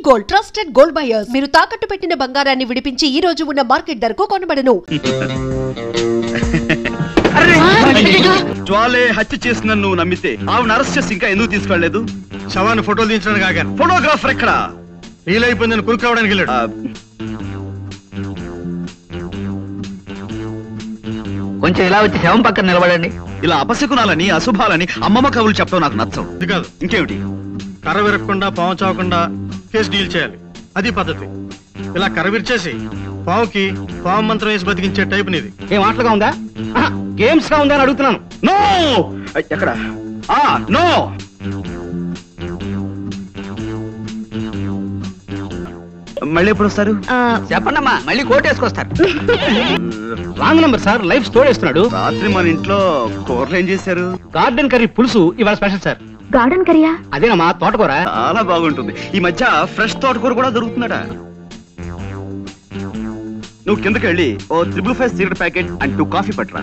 Gold trusted gold buyers. మీరు తాకట్టు పెట్టిన బంగారాన్ని విడిపించి ఈ రోజు ఉన్న మార్కెట్ ధరకు కొనబడను. జ్వాలే హత్య చేసిన నువ్వు నమ్మితే ఆవిడ అరెస్ట్ చేసి ఇంకా ఎందుకు తీసుకెళ్లలేదు? శవాన్ని ఫోటోలు తీయించడానికి ఆగాను. ఫోటోగ్రాఫర్ ఎక్కడ? వీలైపోయిందని కురుకు రావడానికి వెళ్ళాడు. కొంచెం ఇలా వచ్చి శవం పక్కన నిలబడండి. ఇలా అపశకునాలని అశుభాలని అమ్మమ్మ కవులు చెప్పడం నాకు నచ్చం. ఇది కాదు, ఇంకేమిటి? కర్ర విరగకుండా పాము చావకుండా కేసు డీల్ చేయాలి. అది పద్ధతి. ఇలా కర్ర విరిచేసి పావుకి పాము మంత్రం వేసి బతికించే టైప్ నీది. ఏం ఆటలుగా ఉందా, గేమ్స్ గా ఉందా అని అడుగుతున్నాను. నో. ఎక్కడ? నో. మళ్ళీ ఎప్పుడు వస్తారు? చెప్పండమ్మా, మళ్ళీ కోట్ వేసుకొస్తారు. Wrong number sir, life store వేస్తున్నాడు. రాత్రి మన ఇంట్లో కూరలు ఏం చేశారు? గార్డెన్ కర్రీ పులుసు ఇవాళ స్పెషల్ సార్. గార్డెన్ కర్రీయా? అదేనమ్మా, తోటకూర. చాలా బాగుంటుంది. ఈ మధ్య ఫ్రెష్ తోటకూర కూడా దొరుకుతున్నాడా? నువ్వు కిందకి వెళ్ళి ఓ 555 సిగరెట్ ప్యాకెట్ అండ్ 2 కాఫీ పట్టురా.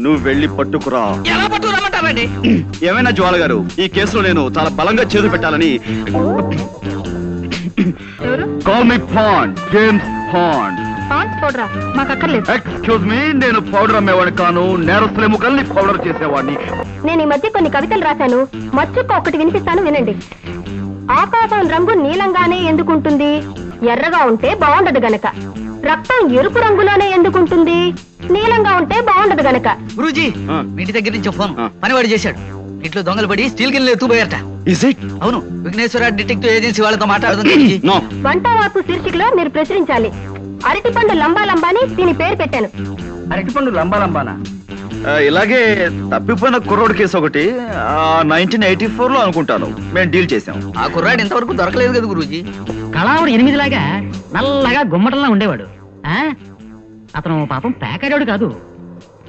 నువ్వు వెళ్ళి పట్టుకురా. ఎలా పట్టుకురామంటారండి? ఏమైనా జ్వాల గారు, ఈ కేసులో నేను చాలా బలంగా చేదు పెట్టాలని. Call me pond, James Pond. Excuse me, నేను పౌడర్ అమ్మేవాడిని కాను. నేరస్తుల ముఖల్ని పౌడర్ చేసేవాడిని. నేను ఈ మధ్య కొన్ని కవితలు రాశాను. మచ్చుక్క ఒకటి వినిపిస్తాను, వినండి. ఆకాశం రంగు నీలంగానే ఎందుకుంటుంది? ఎర్రగా ఉంటే బాగుండదు గనక. రక్తం ఎరుపు రంగులోనే ఎందుకుంటుంది? నీలంగా ఉంటే బాగుండదు గనక. గురూజీ, మీ ఇంటి దగ్గర నుంచి ఫోన్. పనివాడు చేశాడు. ఇంట్లో దొంగలు పడి స్టీల్ గిన్నెలు ఎత్తుపోయారట. అవును, విఘ్నేశ్వర డిటెక్టివ్ ఏజెన్సీ వాళ్ళతో మాట్లాడుతుంది. వంట వార్పు శీర్షికలో మీరు ప్రచురించాలి. అరటిపండు లంబా లంబాని దీని పేరు పెట్టాను. అరటిపండు లంబా లంబానా? ఇలాగే తప్పిపోయిన కుర్రోడ్ కేసు ఒకటి 1984 లో అనుకుంటాను మేము డీల్ చేసాం. ఆ కుర్రాడు ఇంతవరకు దొరకలేదు కదా గురూజీ. కళావుడు 8 లాగా నల్లగా గుమ్మటంలా ఉండేవాడు. అతను పాపం ప్యాకాడాడు కాదు.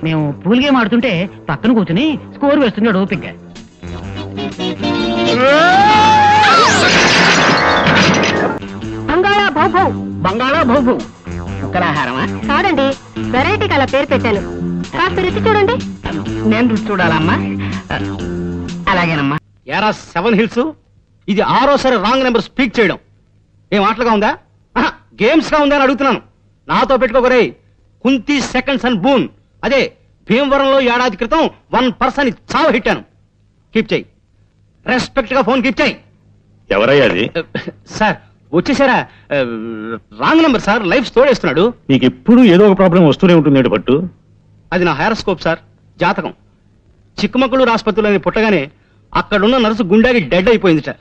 మేము పూల్ గేమ్ ఆడుతుంటే పక్కన కూర్చుని స్కోర్ వేస్తున్నాడు ఓపిగ్గా. బంగాళా భౌభౌ. బంగాళా భౌభౌ ఉత్తరాహారమా? కాదండి, వెరైటీకి అలా పేరు పెట్టాను. కాస్త రుచి చూడండి. నేను రుచి చూడాలమ్మా? అలాగేనమ్మా. యారా 7 హిల్స్, ఇది 6వ రాంగ్ నెంబర్ స్పీక్ చేయడం. ఏం ఆటలుగా ఉందా, గేమ్స్ గా ఉందా అని అడుగుతున్నాను. నాతో పెట్టుకోకరే. Kunti seconds and boon. అదే భీమవరంలో ఏడాది క్రితం 1% చావు హిట్టాను. కీప్ చేయి. రెస్పెక్ట్ గా ఫోన్ కీప్ చేయి. ఎవరయ్యా అది? సార్ వచ్చేసారా? Wrong number sir, life store వేస్తున్నాడు. నీకు ఎప్పుడు ఏదో ఒక ప్రాబ్లం వస్తూనే ఉంటుంది పట్టు. అది నా హైరోస్కోప్ సార్, జాతకం. చిక్కమగళూరు ఆసుపత్రిలో పుట్టగానే అక్కడున్న నర్సు గుండెకి డెడ్ అయిపోయింది సార్.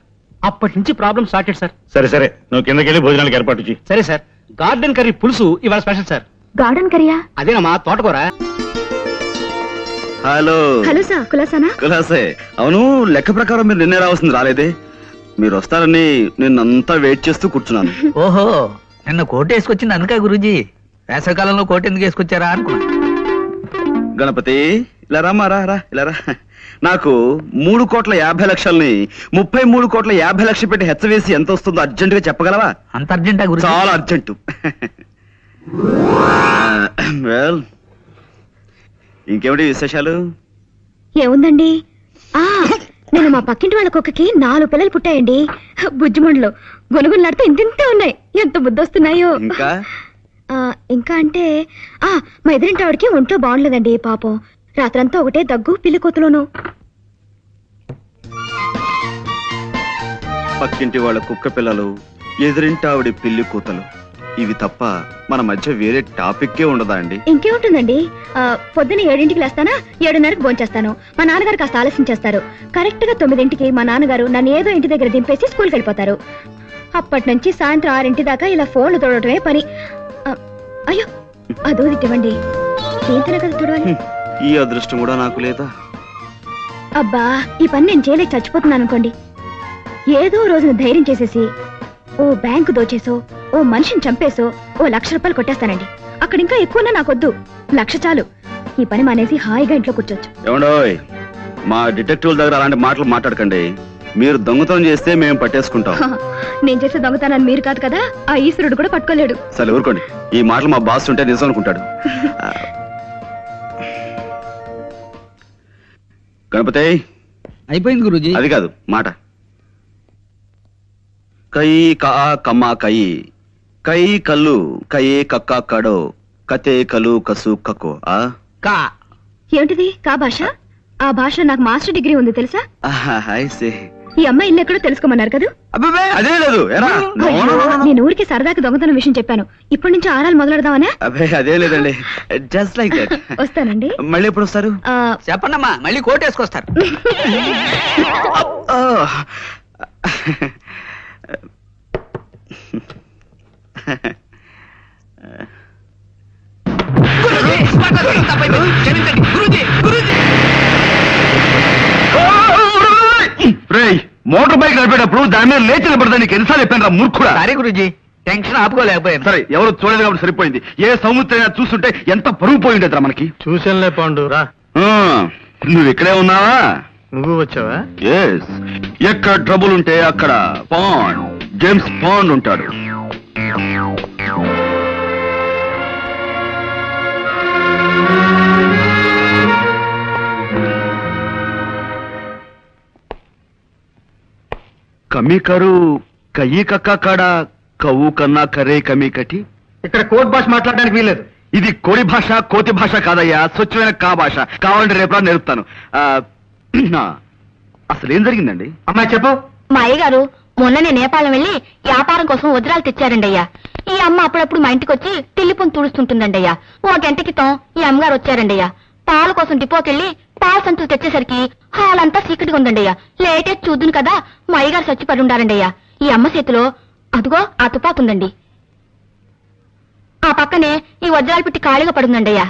అప్పటి నుంచి ప్రాబ్లం స్టార్టెడ్ సార్. సరే సరే, నువ్వు కిందకెళ్ళి భోజనానికి ఏర్పాటు చేయి. సరే సార్. గార్డెన్ కర్రీ పులుసు ఇవాళ స్పెషల్ సార్. గార్డెన్ కర్రీయా? అదేనమ్మా, తోటకూర. హలో. హలో సార్, కులాసానా? కులాసే. అవును, లెక్క ప్రకారం మీరు నిన్నే రావాల్సింది, రాలేదే. మీరు వస్తారని నిన్నంతా వెయిట్ చేస్తూ కూర్చున్నాను. ఓహో, నిన్న కోట్ వేసుకొచ్చింది అనుక గురూజీ. వేసవికాలంలో కోట్ ఎందుకు వేసుకొచ్చారా అనుకున్నా. గణపతి, ఇలా రామా, రా ఇలా రా. నాకు 3,50,00,000ని 33,50,00,000 పెట్టి హెచ్చవేసి ఎంత వస్తుందో అర్జెంట్ గా చెప్పగలవా? అంత అర్జెంటా గురూజీ? చాలా అర్జెంటు. వెల్, ఇంకేమిటి విశేషాలు? ఏముందండి, నేను మా పక్కింటి వాళ్ళ కుక్కకి 4 పిల్లలు పుట్టాయండి. బుజ్జిమండలు గొనుగులాడితే ఇంతింతే ఉన్నాయి. ఎంత బుద్ధొస్తున్నాయో. ఇంకా అంటే మా ఎదురింటి ఆవిడకి ఒంట్లో బాగుండలేదండి పాపం. రాత్రంతా ఒకటే దగ్గు, పిల్లి కోతలోను. పక్కింటి వాళ్ళ కుక్క పిల్లలు, ఎదురింటి ఆవిడ పిల్లి కూతలు, ఇవి తప్ప మన మధ్య వేరే టాపిక్కే ఉండదా అండి? ఇంకేముంటుందండి, పొద్దున్న 7ంటికి లేస్తానా, 7:30కి భోంచేస్తాను. మా నాన్నగారు కాస్త ఆలస్యం చేస్తారు. కరెక్ట్ గా 9ంటికి మా నాన్నగారు నన్ను ఏదో ఇంటి దగ్గర దింపేసి స్కూల్కి వెళ్ళిపోతారు. అప్పటి నుంచి సాయంత్రం 6 దాకా ఇలా ఫోన్లు తోడటమే పని. అయ్యో, అదో ఇవ్వండి. ఏంటనే కదా చూడాలి. ఈ అదృష్టం కూడా నాకు లేదా? అబ్బా, ఈ పని నేను చేయలేక చచ్చిపోతున్నాను అనుకోండి. ఏదో రోజున ధైర్యం చేసేసి ఓ బ్యాంకు దోచేసో, ఓ మనిషిని చంపేసో ఓ 1,00,000 రూపాయలు కొట్టేస్తానండి. అక్కడ ఇంకా ఎక్కువన్నా నాకొద్దు, 1,00,000 చాలు. ఈ పని మానేసి హాయిగా ఇంట్లో కూర్చోచ్చు. ఏమండోయ్, మా డిటెక్టివ్ దగ్గర అలాంటి మాటలు మాట్లాడకండి. మీరు దొంగతనం చేస్తే మేము పట్టేసుకుంటాం. నేను చేసే దొంగతనాన్ని మీరు కాదు కదా, ఆ ఈశ్వరుడు కూడా పట్టుకోలేడు. సరే ఊరుకోండి. ఈ మాటలు మా బాస్ ఉంటే నిజం అనుకుంటాడు. గణపతి, అయిపోయింది గురూజీ. అది కాదు మాట. కై కా కమ్మా కై కై కల్లు కయే కక్క కడో కతే కలు కసు కకో కా ఏమిటిది కా భాష? ఆ భాషలో నాకు మాస్టర్ డిగ్రీ ఉంది తెలుసా? ఈ అమ్మాయి ఇల్లు ఎక్కడో తెలుసుకోమన్నారు కదా? అదే లేదు నేను ఊరికి సరదాకి దొంగతనం విషయం చెప్పాను. ఇప్పటి నుంచి ఆరాలు మొదలెడదామనే? అబ్బే అదే లేదండి, జస్ట్ లైక్ దట్. వస్తానండి. మళ్ళీ ఎప్పుడు వస్తారు? చెప్పండమ్మా, మళ్ళీ కోట్ వేసుకొస్తారు. మోటార్ బైక్ నడిపేటప్పుడు దాని మీద లేచి నిలబడదా నీకు ఎన్నిసార్లు చెప్పాను రా మూర్ఖుడా? సరే గురుజీ, టెన్షన్ ఆపుకోలేకపోయాను. సరే ఎవరు చూడలేదు కాబట్టి సరిపోయింది. ఏ సముద్రం చూస్తుంటే ఎంత పరుగు పోయి ఉండేదిరా మనకి. చూసానులే పాండు రా. నువ్వు ఇక్కడే ఉన్నావా? నువ్వు వచ్చావా? ఎస్. ఎక్కడ ట్రబుల్ ఉంటే అక్కడ పాండ్, జేమ్స్ పాండ్ ఉంటాడు. కమీ కరు కయ్యి కక్క కాడ కవ్వు కన్నా కరే కమీ కటి. ఇక్కడ కోట్ భాష మాట్లాడడానికి వీల్లేదు. ఇది కోడి భాష, కోతి భాష కాదయ్యా, స్వచ్ఛమైన కా భాష. కావాలంటే రేపు నేర్పుతాను. అసలు ఏం జరిగిందండి? అమ్మాయి చెప్పు. మా అయ్యగారు మొన్ననే నేపాళం వెళ్లి వ్యాపారం కోసం వజ్రాలు తెచ్చారండి అయ్యా. ఈ అమ్మ అప్పుడప్పుడు మా ఇంటికి వచ్చి తిల్లిపొని తుడుస్తుంటుందండి అయ్యా. ఓ గంట క్రితం ఈ అమ్మగారు వచ్చారండి అయ్యా. పాల కోసం డిపోకెళ్ళి పాల సంచులు తెచ్చేసరికి హాల్ అంతా చీకటిగా ఉందండి అయ్యా. లేటే చూద్దును కదా మా అయ్యగారు చచ్చిపడి ఉండారండి అయ్యా. ఈ అమ్మ చేతిలో అదుగో ఆ తుపాకు ఉందండి. ఆ పక్కనే ఈ వజ్రాలు పెట్టి ఖాళీగా పడుందండి అయ్యా.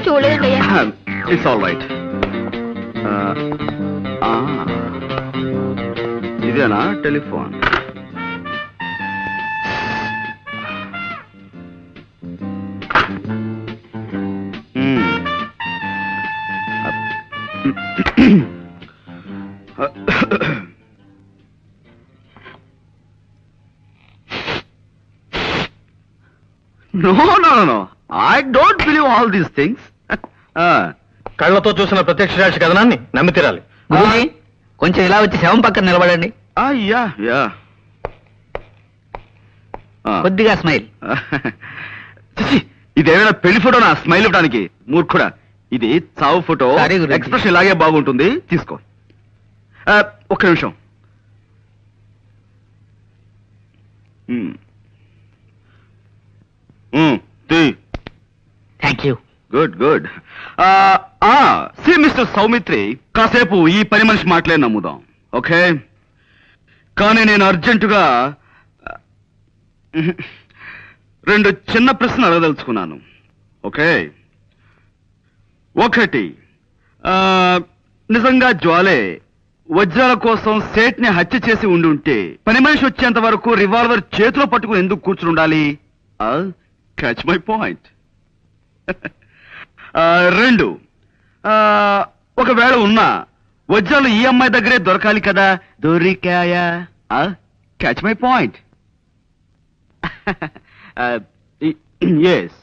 చూడలేదండి అయ్యా. It's all right. ఇదేనా telephone? No, no, no, no. I don't believe all these things. కళ్ళతో చూసిన ప్రత్యక్ష సాక్షి కథనాన్ని నమ్మి తీరాలి. గురూజీ, కొంచెం ఇలా వచ్చి శవం పక్కన నిలబడండి. Yeah yeah. కొద్దిగా స్మైల్. ఇదేమైనా పెళ్లి ఫోటోనా స్మైల్ ఇవ్వడానికి? మూర్ఖుడా, ఇది చావు ఫోటో. సరే గురూజీ. ఎక్స్ప్రెషన్ ఇలాగే బాగుంటుంది, తీసుకో. ఒక్క నిమిషం. Thank you. Good good. See mister Soumitri, కాసేపు ఈ పని మనిషి మాటలే నమ్ముదాం, ఓకే? కానీ నేను అర్జెంటుగా 2 చిన్న ప్రశ్నలు అడగదలుచుకున్నాను, ఓకే? ఒకటి, నిజంగా జ్వాలే వజ్రాల కోసం సేట్ని హత్య చేసి ఉండుంటే పని మనిషి వచ్చేంత వరకు రివాల్వర్ చేతిలో పట్టుకుని ఎందుకు కూర్చుని ఉండాలి? Catch my point. 2, ఒకవేళ ఉన్నా వజ్రాలు ఈ అమ్మాయి దగ్గరే దొరకాలి కదా, దొరికాయా? Catch my point. Yes,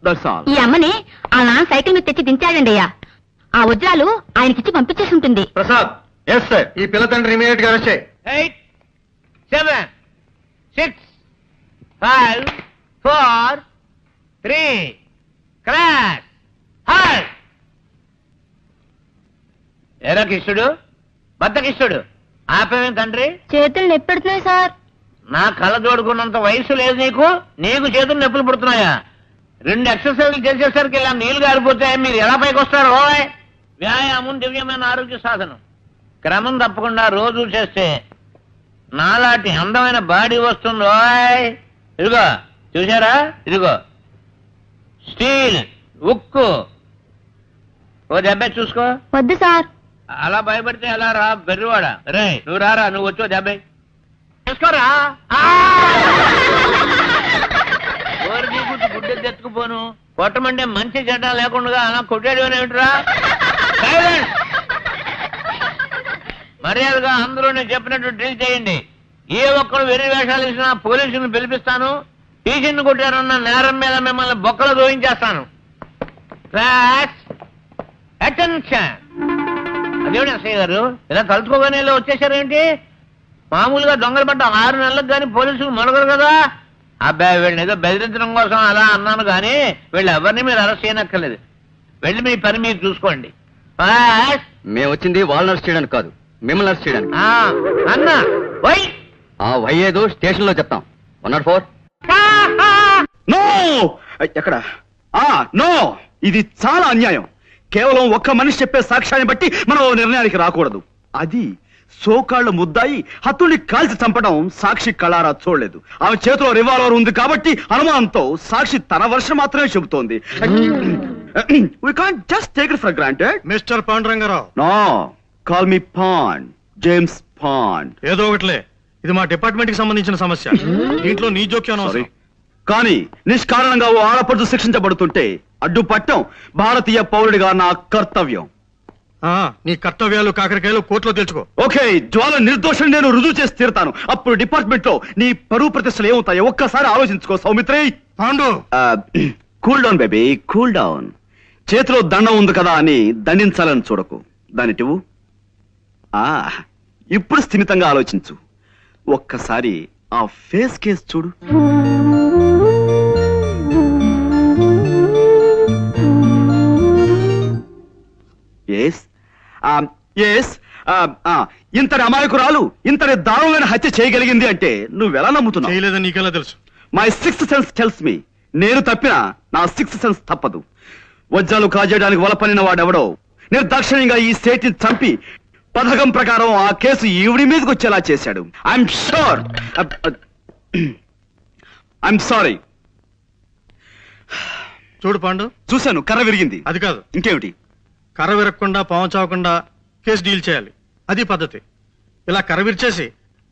that's all. ఈ అమ్మని ఆ నాన్న సైకిల్ మీద తెచ్చి దించాడండి అయ్యా. ఆ వజ్రాలు ఆయనకిచ్చి పంపించేసి ఉంటుంది. ప్రసాద్. Yes sir. ఈ పిల్ల తండ్రి ఇమీడియట్ గా వచ్చాయి. 8, 7, 6, 5, 4, 3, క్రాష్. హాయ్ ఎరా కిష్టుడు, బద్ద కిష్టుడు, ఆపేమేం తండ్రి? చేతులు నొప్పెడుతున్నాయి సార్. నా కళ్ళ జోడుకున్నంత వయసు లేదు నీకు, నీకు చేతులు నొప్పులు పుడుతున్నాయా? 2 ఎక్సర్సైజ్లు చేసేసరికి ఇలా నీళ్లు గారిపోతాయి. మీరు ఎలా పైకి వస్తారు? ఓయ్, వ్యాయామం దివ్యమైన ఆరోగ్య సాధనం. క్రమం తప్పకుండా రోజు చేస్తే నాలాంటి అందమైన బాడీ వస్తుంది. ఓయ్, ఇదిగో చూసారా, ఇదిగో స్టీల్, ఉక్కు. ఓ దెబ్బ చూసుకో. వద్దు సార్. అలా భయపడితే ఎలా రా బెర్రివాడా? రే నువ్వు రారా, నువ్వు వచ్చో దెబ్బ చూసుకోరా. గుడ్డ తెచ్చుకుపోను కొట్టమంటే మంచి చెడ్డ లేకుండా అలా కొట్టాడు ఏమిట్రా? మర్యాదగా అందరూ నేను చెప్పినట్టు డ్రిల్ చేయండి. ఏ ఒక్కరు వెర్రి వేషాలు ఇచ్చినా పోలీసులను పిలిపిస్తాను. టీచర్ని కొట్టారన్న నేరం మీద మిమ్మల్ని బొక్కలు దోయించేస్తాను. అటెన్షన్. అదేవిడ ఎస్ఐ గారు ఇలా తలుచుకోగానే వచ్చేసారేంటి? మామూలుగా దొంగలు పడ్డ 6 నెలలకు కానీ పోలీసులు మొదలగరు కదా. అబ్బాయి వీళ్ళని ఏదో బెదిరించడం కోసం అలా అన్నాను కానీ వీళ్ళు ఎవరిని మీరు అరెస్ట్ చేయనక్కర్లేదు. వెళ్ళి మీ పని మీరు చూసుకోండి. మేము వచ్చింది వాళ్ళని అరెస్ట్ చేయడానికి కాదు, మిమ్మల్ని అరెస్ట్ చేయడానికి. అన్న వై ఆ వై ఏదో స్టేషన్ లో చెప్తాం. 104. నో ఎక్కడ నో, ఇది చాలా అన్యాయం. కేవలం ఒక్క మనిషి చెప్పే సాక్ష్యాన్ని బట్టి మనం ఓ నిర్ణయానికి రాకూడదు. అది సోకాళ్ళు ముద్దాయి హత్తుల్ని కాల్చి చంపడం సాక్షి కళారా చూడలేదు. ఆమె చేతిలో రివాల్వర్ ఉంది కాబట్టి అనుమానంతో సాక్షి తన వర్షం మాత్రమే చెబుతోంది. We can't just take it for granted. Mister Panduranga Rao. No, call me Pond, James Pond. ఏదో ఒకటిలే, ఇది మా డిపార్ట్మెంట్ కి సంబంధించిన సమస్య. దీంట్లో నీ జోక్యం Sorry. కానీ నిష్కారణంగా ఓ ఆడపడుచు శిక్షించబడుతుంటే అడ్డుపట్టం భారతీయ పౌరుడిగా నా కర్తవ్యం. నీ కర్తవ్యాలు కాకరకాయలు కోర్టులో తెలుసుకో. ఓకే, జ్వాల నిర్దోషం నేను రుజువు చేసి తీరుతాను. అప్పుడు డిపార్ట్మెంట్ లో నీ పరువు ప్రతిష్టలు ఏమవుతాయో ఒక్కసారి ఆలోచించుకో Saumitri. Pandu, cool down baby, cool down. చేతిలో దండం ఉంది కదా అని దండించాలని చూడకు. దానిటివు ఇప్పుడు స్థిమితంగా ఆలోచించు. ఒక్కసారి ఆ ఫేస్ కేస్ చూడు. ఇంతటి అమాయకురాలు ఇంతటి దారుణమైన హత్య చేయగలిగింది అంటే నువ్వెలా నమ్ముతున్నావు? చేయలేదని నీకెలా తెలుసు? My sixth sense tells me. నేను తప్పినా నా సిక్స్త్ సెన్స్ తప్పదు. వజ్రాలు కాజేయడానికి వలపనిన వాడెవడో నిర్దాక్షిణ్యంగా ఈ స్టేట్ ని చంపి పథకం ప్రకారం ఆ కేసు ఈవిడి మీదకి వచ్చేలా చేశాడు. I'm sure. I'm sorry. చూడు పాండు, చూశాను, కర్ర విరిగింది. అది కాదు, ఇంకేమిటి? కర్ర విరగకుండా పాము చావకుండా కేసు డీల్ చేయాలి. అది పద్ధతి. ఇలా కర్ర విరిచేసి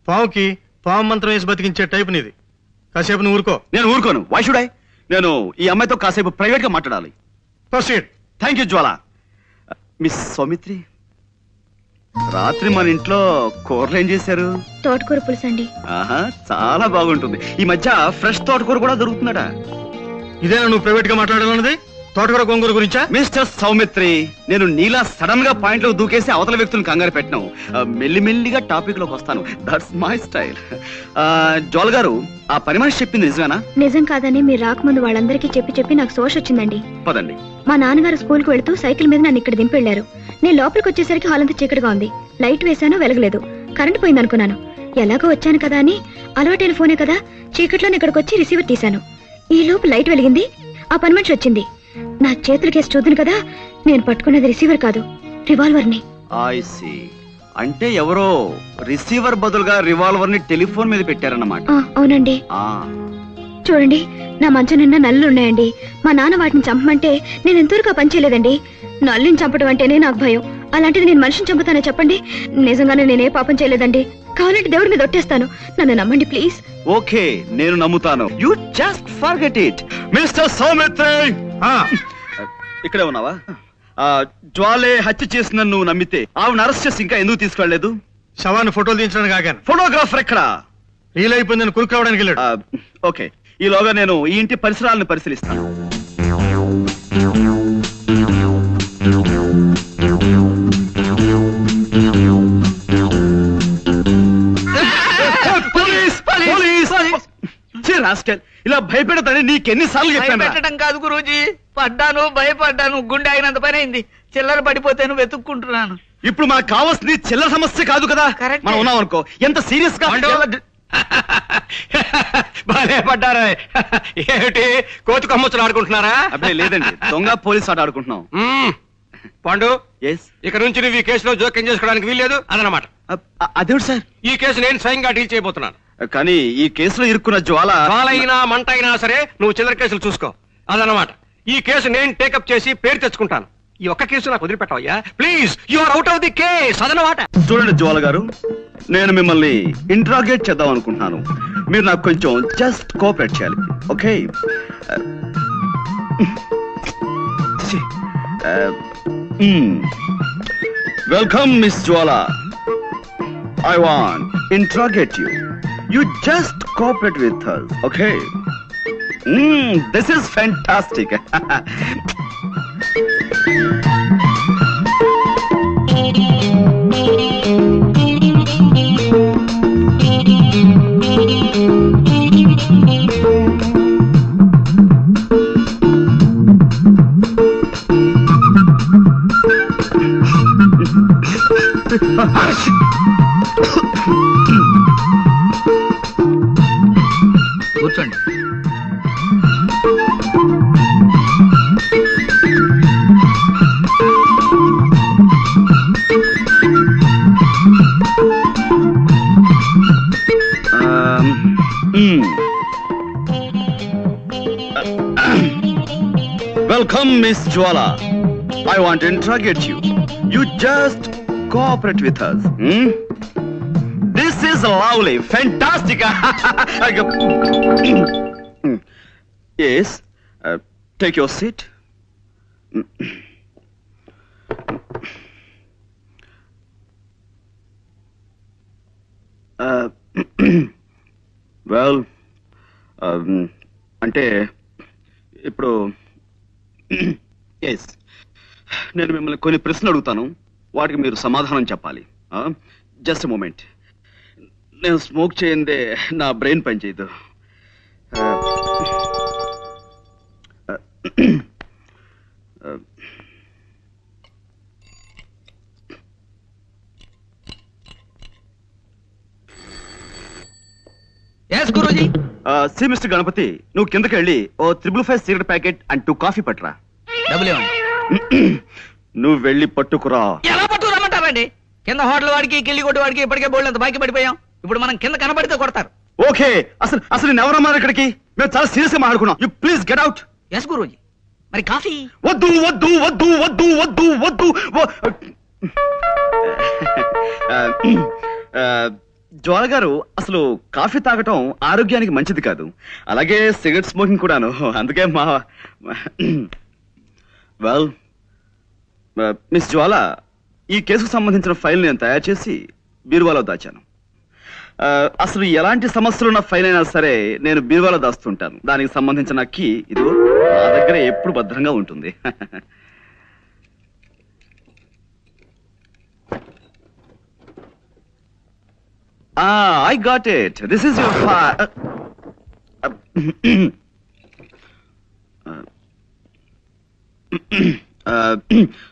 పావుకి పాము మంత్రం వేసి బతికించే టైప్ నీది. కాసేపు నువ్వు ఊరుకో. నేను ఊరుకోను. Why should I? నేను ఈ అమ్మాయితో కాసేపు ప్రైవేట్ గా మాట్లాడాలి. Proceed. Thank you Jwala. Miss Soumitri, రాత్రి మన ఇంట్లో కూరలు ఏం చేశారు? తోటకూర పులుసు అండి. ఆహా, చాలా బాగుంటుంది. ఈ మధ్య ఫ్రెష్ తోటకూర కూడా దొరుకుతుందట. ఇదేనా నువ్వు ప్రైవేట్ గా మాట్లాడాలన్నది? తోటకూర గోంగూర గురించా? మిస్టర్ సౌమిత్రి, నేను నీలా సడన్ గా పాయింట్ లో దూకేసి అవతల వ్యక్తులను కంగారు పెట్టను. మెల్లిమెల్లిగా టాపిక్ లోకి వస్తాను. That's my style. జ్వాల గారు, ఆ పని మనిషి చెప్పింది నిజమేనా? నిజం కాదని మీరు రాకముందు వాళ్ళందరికీ చెప్పి నాకు సోష వచ్చిందండి. పదండి. మా నాన్నగారు స్కూల్ కు వెళుతూ సైకిల్ మీద నన్ను ఇక్కడ దింపెళ్లారు. నేను లోపలికి వచ్చేసరికి హాల్ అంతా చీకటిగా ఉంది. లైట్ వేశాను, వెలగలేదు. కరెంట్ పోయింది అనుకున్నాను. ఎలాగో వచ్చాను కదా అని అలవాటైన ఫోనే కదా, చీకట్లోనే ఇక్కడికి వచ్చి రిసీవర్ తీశాను. ఈ లోపు లైట్ వెలిగింది. ఆ పని మనిషి వచ్చింది. నా చేతులు కేసు చూద్దును కదా, నేను పట్టుకున్నది రిసీవర్ కాదు, రివాల్వర్ ని. I see. అంటే ఎవరో రిసీవర్ బదులుగా రివాల్వర్ ని టెలిఫోన్ మీద పెట్టారన్నమాట. అవునండి. చూడండి, నా మంచం నిండా నల్లు ఉన్నాయండి. మా నాన్న వాటిని చంపమంటే నేను ఎంతవరకు పని చేయలేదండి. నల్లుని చంపడం అంటేనే నాకు భయం. అలాంటిది నేను మనిషిని చంపుతానో చెప్పండి? నిజంగానే నేనే పాపం చేయలేదండి. కావాలంటే దేవుడి మీద ఒట్టేస్తాను. నన్ను నమ్మండి ప్లీజ్. ఓకే, నేను నమ్ముతాను. You just forget it. Mister Saumitri, ఇక్కడే ఉన్నావా? జ్వాలే హత్య చేసిన నువ్వు నమ్మితే ఆవిడ అరెస్ట్ చేసి ఇంకా ఎందుకు తీసుకెళ్లలేదు? శవాన్ని ఫోటోలు తీయించడానికి ఆగాను. ఫోటోగ్రాఫర్ ఎక్కడ? రీల్ అయిపోయిందని కురుకు రావడానికి వెళ్ళాడు. ఓకే, ఈలోగా నేను ఈ ఇంటి పరిసరాలను పరిశీలిస్తాను. ఇలా భయపెడతాని నీకెన్నిసార్లు చెప్పాను? పెట్టడం కాదు గురూజీ, పడ్డాను, భయపడ్డాను, గుండె అయినంత పని అయింది. చిల్లర పడిపోతేను వెతుక్కుంటున్నాను. ఇప్పుడు మనకు కావాల్సింది చిల్లర సమస్య కాదు కదా. మనం ఉన్నాం అనుకో, ఎంత సీరియస్ గా బాగా పడ్డారా? ఏమిటి కోతి కొమ్మచ్చులు ఆడుకుంటున్నారా? అబ్బాయి లేదండి, దొంగ పోలీస్ ఆట ఆడుకుంటున్నాం. పాండు, ఇక నుంచి నువ్వు ఈ కేసులో జోక్యం చేసుకోవడానికి వీల్లేదు అదనమాట. అదేవిడు సార్, ఈ కేసు నేను స్వయంగా డీల్ చేయబోతున్నాను. కానీ ఈ కేసులో ఇరుక్కున్న జ్వాలైనా మంట అయినా సరే నువ్వు చిల్లర కేసులు చూసుకో అదనమాట. ఈ కేసు నేను టేకప్ చేసి పేరు తెచ్చుకుంటాను. ఈ ఒక్క కేసు నాకు వదిలిపెట్టవయ్యా please. You are out of the case అదనమాట. చూడండి జ్వాల గారు, నేను మిమ్మల్ని ఇంట్రాగేట్ చేద్దాం అనుకుంటున్నాను. మీరు నాకు కొంచెం జస్ట్ కోఆపరేట్ చేయాలి. Okay? Welcome miss Jwala. I want to interrogate you. You just cooperate with us, okay? This is fantastic. Welcome, Miss Jwala. I want to interrogate you. You just cooperate with us. This is lovely, fantastic. Yes, take your seat. Well, అంటే ఇప్పుడు yes నేను మిమ్మల్ని కొన్ని ప్రశ్నలు అడుగుతాను, వాటికి మీరు సమాధానం చెప్పాలి. Just moment. నేను స్మోక్ చేయందే నా బ్రెయిన్ పనిచేయదు. సి మిస్టర్ గణపతి, నువ్వు కిందకి వెళ్ళి ఓ 555 సిగరెట్ ప్యాకెట్ అండ్ 2 కాఫీ పట్టురా. నువ్వు వెళ్ళి పట్టుకురా. ఎలా పట్టుకురమ్మంటారండి? కింద హోటల్ వాడికి కిల్లి కొట్టు వాడికి ఇప్పటికే బోల్డ్ అంత బాకీ పడిపోయాం. ఇప్పుడు మనం కింద కనబడితే కొడతారు. ఓకే, అసలు నేను ఎవరన్నారు ఇక్కడికి? మేము చాలా సీరియస్ గా మాట్లాడుకున్నాం. You please get out. Yes guruji. మరి కాఫీ? వద్దు వద్దు వద్దు వద్దు వద్దు వద్దు. జ్వాల గారు, అసలు కాఫీ తాగటం ఆరోగ్యానికి మంచిది కాదు, అలాగే సిగరెట్ స్మోకింగ్ కూడాను. అందుకే వెల్ మిస్ జ్వాల, ఈ కేసుకు సంబంధించిన ఫైల్ నేను తయారు చేసి బీరువాలో దాచాను. అసలు ఎలాంటి సమస్యలున్న ఫైల్ అయినా సరే నేను బీరువాలో దాస్తుంటాను. దానికి సంబంధించిన కీ ఇదిగో నా దగ్గర ఎప్పుడు భద్రంగా ఉంటుంది. I got it. This is your file.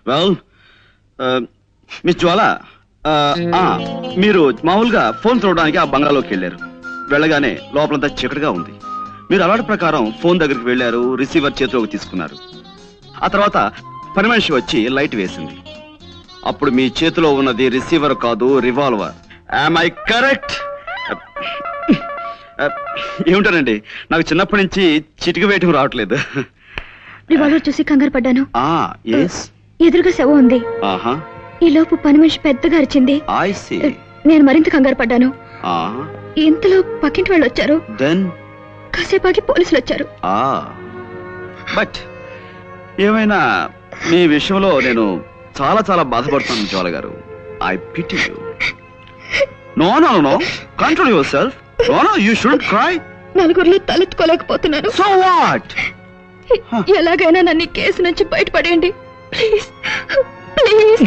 Well, Miss Jwala, మీరు మామూలుగా ఫోన్ చూడడానికి ఆ బంగాళలోకి వెళ్ళారు. వెళ్ళగానే లోపలంతా చీకటిగా ఉంది. మీరు అలవాటు ప్రకారం ఫోన్ దగ్గరికి వెళ్ళారు, రిసీవర్ చేతిలోకి తీసుకున్నారు. ఆ తర్వాత పని మనిషి వచ్చి లైట్ వేసింది. అప్పుడు మీ చేతిలో ఉన్నది రిసీవర్ కాదు, రివాల్వర్. Am I correct? ఏమిటానండి, నాకు చిన్నప్పటి నుంచి చిటిక వేయటం రావట్లేదు. రివాల్వర్ చూసి కంగారు పడ్డాను. ఎదురుగా శవం ఉంది. ఈ లోపు పని మనిషి పెద్దగా అరిచింది. నేను మరింత కంగారు పడ్డాను. ఇంతలో పక్కింటి వాళ్ళు వచ్చారు. కాసేపాకి పోలీసులు వచ్చారు. బట్ ఏమైనా మీ విషయంలో నేను చాలా చాలా బాధపడుతున్నాను జ్వాల గారు. I pity you. No, control yourself. No, you shouldn't cry. నలుగురిలో తలెత్తుకోలేకపోతున్నాను. So what? ఎలాగైనా నన్ను ఈ కేసు నుంచి బయటపడేయండి ప్లీజ్. ప్లీజ్.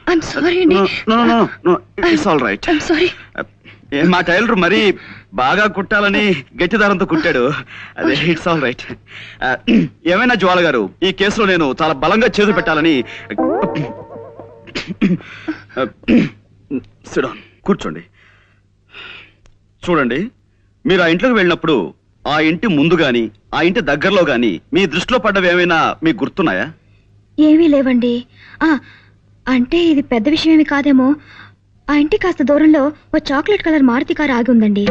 I'm sorry అండి. No, it's all right. I'm sorry. మా టైలర్ మరీ బాగా కుట్టాలని గట్టి దారంతో కుట్టాడు. అదే ఇట్స్ ఆల్ రైట్. ఏమైనా జ్వాల గారు, ఈ కేసులో నేను చాలా బలంగా చేతులు పెట్టాలని. కూర్చోండి. చూడండి, మీరు ఆ ఇంట్లోకి వెళ్ళినప్పుడు ఆ ఇంటి ముందు గాని ఆ ఇంటి దగ్గరలో గాని మీ దృష్టిలో పడ్డవి ఏమైనా మీకు గుర్తున్నాయా? ఏమీ లేవండి. అంటే ఇది పెద్ద విషయం ఏమి కాదేమో. ఆ ఇంటి కాస్త దూరంలో ఓ చాక్లెట్ కలర్ మారుతి కారు ఆగి ఉందండి.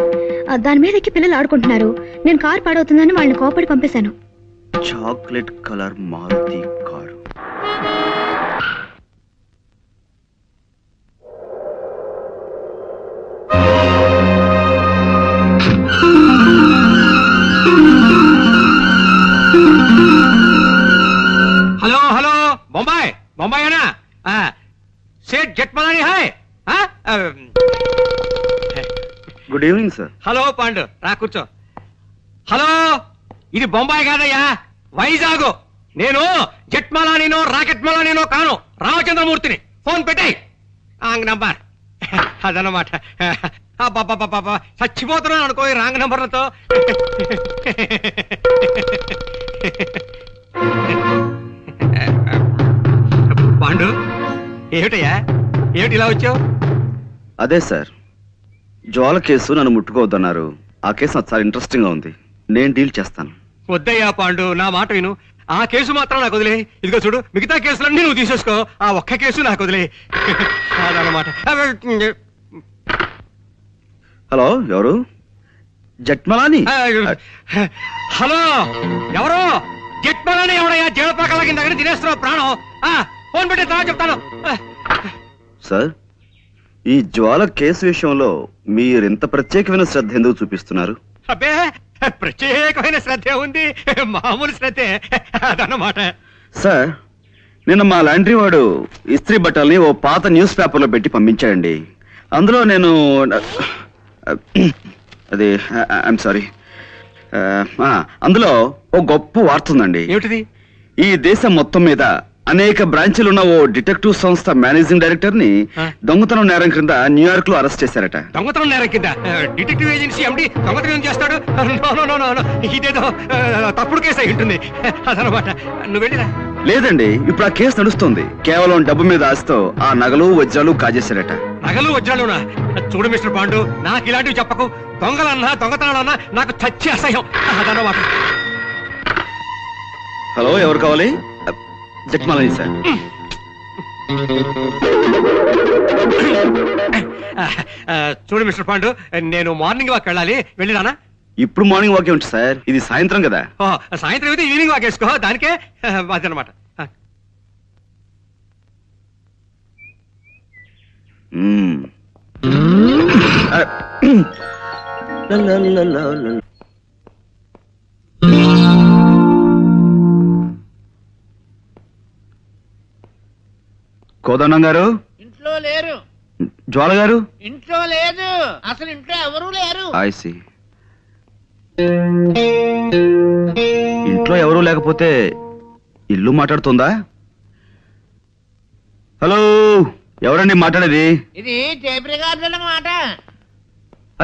దాని మీద ఎక్కి పిల్లలు ఆడుకుంటున్నారు. నేను కారు పాడవుతుందని వాళ్ళని కోపడి పంపేశాను. Chocolate colour Maruti car. Hello hello, Bombay Bombay है ना? सेठ जेठमलानी है? Good evening sir. Hello Pandu, రా కూర్చో. హలో, ఇది బొంబాయి కాదయ్యా, వైజాగ్. నేను జెట్మలానీనో రాకెట్మలానీనో కాను, రామచంద్రమూర్తిని. ఫోన్ పెట్టాయి రాంగ్ నంబర్. అదనమాట. చచ్చిపోతున్నాను అనుకో ఈ రాంగ్ నంబర్లతో. పాండు, ఏమిటయ్యా, ఏమిటి ఇలా వచ్చావు? అదే సార్, జ్వాల కేసు నన్ను ముట్టుకోవద్దన్నారు. ఆ కేసు నాకు చాలా ఇంట్రెస్టింగ్ గా ఉంది. నేను డీల్ చేస్తాను. వద్దయ్యా పాండు, నా మాట విను. ఆ కేసు మాత్రం నాకు వదిలే. ఇదిగో చూడు, మిగతా కేసులన్నీ నువ్వు తీసేసుకో, ఆ ఒక్క కేసు నాకు వదిలే. అదనమాట. హలో, ఎవరు? జట్మలాని? హలో, ఎవరు? జట్మలాని ఎవడయ్యా? జీవపాకల కింద తినేస్తున్నావు ప్రాణం. ఫోన్ పెట్టి తర్వాత చెప్తాను. సార్, ఈ జ్వాల కేసు విషయంలో మీరెంత ప్రత్యేకమైన శ్రద్ధ ఎందుకు చూపిస్తున్నారు? అబ్బే, ప్రత్యేకమైన శ్రద్ధే ఉంది, మామూలు శ్రద్ధే అదన్నమాట. సార్, నిన్న మా లాండ్రీ వాడు ఇస్త్రీ బట్టల్ని ఓ పాత న్యూస్ పేపర్లో పెట్టి పంపించాడండి. అందులో నేను అది ఐఎమ్ సారీ, అందులో ఓ గొప్ప వార్త ఉందండి. ఏమిటిది? ఈ దేశం మొత్తం మీద అనేక బ్రాంచీలు ఉన్న ఓ డిటెక్టివ్ సంస్థ మేనేజింగ్ డైరెక్టర్ ని దొంగతనం నేరం క్రింద న్యూయార్క్ లో అరెస్ట్ చేశారట. దొంగతనం నేరం కింద డిటెక్టివ్ ఏజెన్సీ ఎండి దొంగతనం చేస్తాడు? ఇదేదో తప్పుడు కేసు అయి ఉంటుంది అదనమాట. నువ్వు వెళ్ళిరా. లేదండి, ఇప్పుడు ఆ కేసు నడుస్తుంది. కేవలం డబ్బు మీద ఆశతో ఆ నగలు వజ్రాలు కాజేశారట. నగలు వజ్రాలునా? చూడు మిస్టర్ పాండు, నాకు ఇలాంటివి చెప్పకు. దొంగలన్నా దొంగతనాలన్నా నాకు చచ్చి అసహ్యం అదనమాట. హలో, ఎవరు కావాలి? జట్మలాని సార్. చూడు మిస్టర్ పాండు, నేను మార్నింగ్ వాక్ వెళ్ళాలి, వెళ్ళిరానా? ఇప్పుడు మార్నింగ్ వాక్ ఏమిటి సార్? ఇది సాయంత్రం కదా. సాయంత్రం అయితే ఈవినింగ్ వాక్ వేసుకో, దానికే అదనమాట. కోదండం గారు ఇంట్లో లేరు. జ్వాల గారు ఇంట్లో లేదు, అసలు ఇంట్లో ఎవరూ లేరు. ఐసి. ఇంట్లో ఎవరూ లేకపోతే ఇల్లు మాట్లాడుతుందా? హలో, ఎవరండి మాట్లాడేది? ఇది టేప్ రికార్డుల మాట.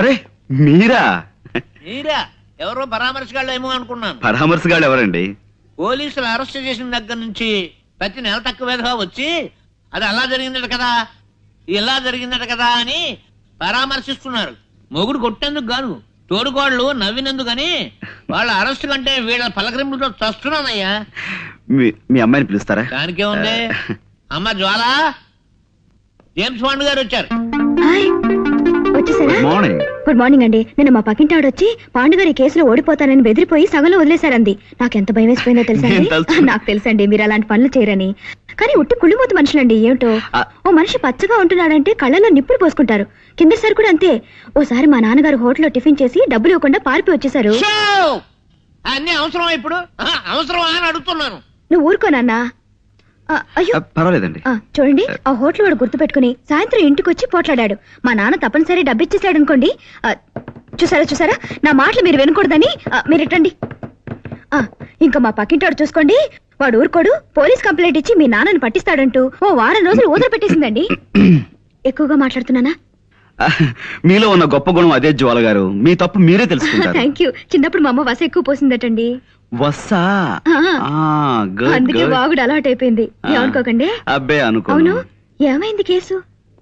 అరే మీరా? మీరా? ఎవరో పరామర్శగాళ్ళు ఏమో అనుకున్నాను. పరామర్శగాళ్ళు ఎవరండి? పోలీసులు అరెస్ట్ చేసిన దగ్గర నుంచి ప్రతి నెల తక్కువ వచ్చి అది అలా జరిగిందట కదా, ఇలా జరిగిందట కదా అని పరామర్శిస్తున్నారు. మొగుడు కొట్టేందుకు గాను, తోడుకోళ్ళు నవ్వినందుకని. వాళ్ళ అరెస్ట్ కంటే వీళ్ళ పలకరింపులతో చస్తున్నానయ్యా. మీ అమ్మాయిని పిలుస్తారా? దానికే ఉంది. అమ్మ జ్వాల, జేమ్స్ బాండ్ గారు వచ్చారు. వచ్చేసారా? మార్నింగ్. గుడ్ మార్నింగ్ అండి. నిన్న మా పక్కింటి ఆవిడ వచ్చి పాండుగారు ఈ కేసులో ఓడిపోతానని బెదిరిపోయి సగంలో వదిలేశారంది. నాకెంత భయం వేసిపోయిందో తెలుసండి. నాకు తెలుసండి మీరు అలాంటి పనులు చేయరని. కానీ ఉట్టి కుళ్ళిపోతు మనుషులండి. ఏమిటో, ఓ మనిషి పచ్చగా ఉంటున్నాడంటే కళ్ళలో నిప్పులు పోసుకుంటారు. కిందసారి కూడా అంతే. ఓసారి మా నాన్నగారు హోటల్లో టిఫిన్ చేసి డబ్బులు ఇవ్వకుండా పారిపోయి వచ్చేసారు. అన్ని అవసరమా ఇప్పుడు? అవసరమా అని అడుగుతున్నాను. నువ్వు ఊరుకోనన్నా. అయ్యో పర్వాలేదండి. చూడండి, ఆ హోటల్ వాడు గుర్తు పెట్టుకుని సాయంత్రం ఇంటికి వచ్చి పోట్లాడాడు. మా నాన్న తప్పనిసరి డబ్బు ఇచ్చేసాడు అనుకోండి. చూసారా, నా మాటలు మీరు వినకూడదని మీరు ఇట్టండి. ఇంకా మా పక్కింటాడు చూసుకోండి, వాడు ఊరుకోడు. పోలీస్ కంప్లైంట్ ఇచ్చి మీ నాన్నని పట్టిస్తాడంటూ ఓ వారం రోజులు ఊదర పెట్టేసిందండి. ఎక్కువగా మాట్లాడుతున్నానా? మీలో ఉన్న గొప్ప గుణం అదే జ్వాల గారు. మీ తప్పు మీరే తెలుసుకుంటారు. Thank you. చిన్నప్పుడు మా అమ్మ వస ఎక్కువ పోసిందటండి. వస్సా? అందుకే బాగుడు అలవాటు అయిపోయింది. ఏమనుకోకండి. అబ్బే అనుకో. అవును, ఏమైంది కేసు?